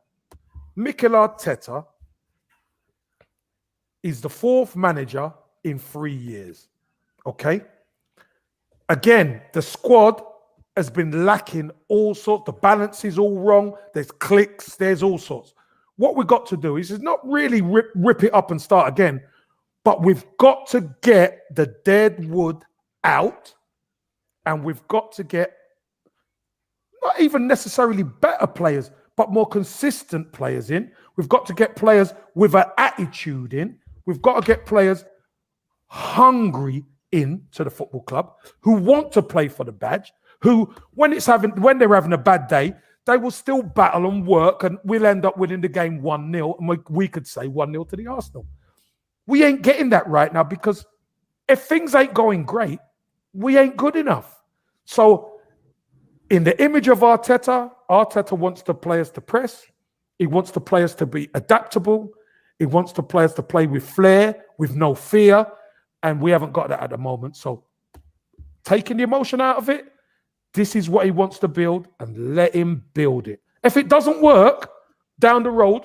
Mikel Arteta is the fourth manager in 3 years. Okay? Again, the squad has been lacking all sorts. The balance is all wrong. There's clicks. There's all sorts. What we've got to do is not really rip it up and start again, but we've got to get the dead wood out, and we've got to get not even necessarily better players, but more consistent players in. We've got to get players with an attitude in. We've got to get players hungry into the football club, who want to play for the badge, who, when they're having a bad day, they will still battle and work, and we'll end up winning the game 1-0, and we could say 1-0 to the Arsenal. We ain't getting that right now, because if things ain't going great, we ain't good enough. So in the image of Arteta wants the players to press. He wants the players to be adaptable. He wants the players to play with flair, with no fear. And we haven't got that at the moment. So taking the emotion out of it, this is what he wants to build, and let him build it. If it doesn't work down the road,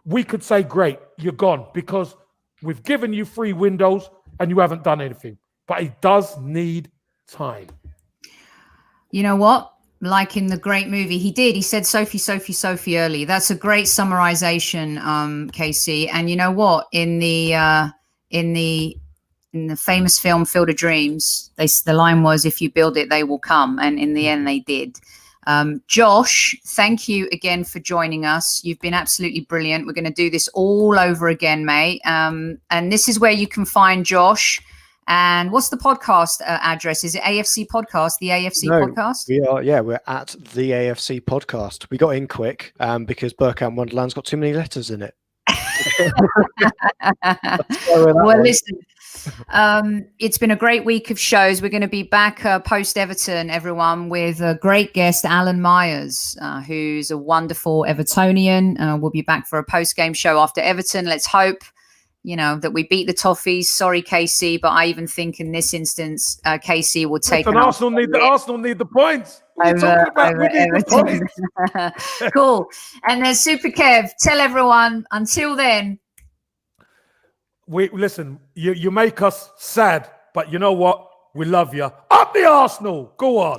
we could say, great, you're gone, because we've given you 3 windows and you haven't done anything. But he does need time. You know what? Like in the great movie, he said Sophie, Sophie, Sophie early. That's a great summarization, KC. And you know what? In the famous film Field of Dreams, the line was, if you build it, they will come. And in the end, they did. Josh, thank you again for joining us. You've been absolutely brilliant. We're going to do this all over again, mate. And this is where you can find Josh. And what's the podcast address? Is it AFC Podcast, the AFC Podcast? We're at the AFC Podcast. We got in quick because Bergkamp Wonderland's got too many letters in it. Well, listen, it's been a great week of shows. We're going to be back post Everton, everyone, with a great guest, Alan Myers, who's a wonderful Evertonian. We'll be back for a post-game show after Everton. Let's hope that we beat the Toffees. Sorry, KC, but I even think in this instance, KC will take. Arsenal need the points. We need the points. Cool. And then Super Kev, tell everyone. Until then, listen. You make us sad, but you know what? We love you. Up the Arsenal. Go on.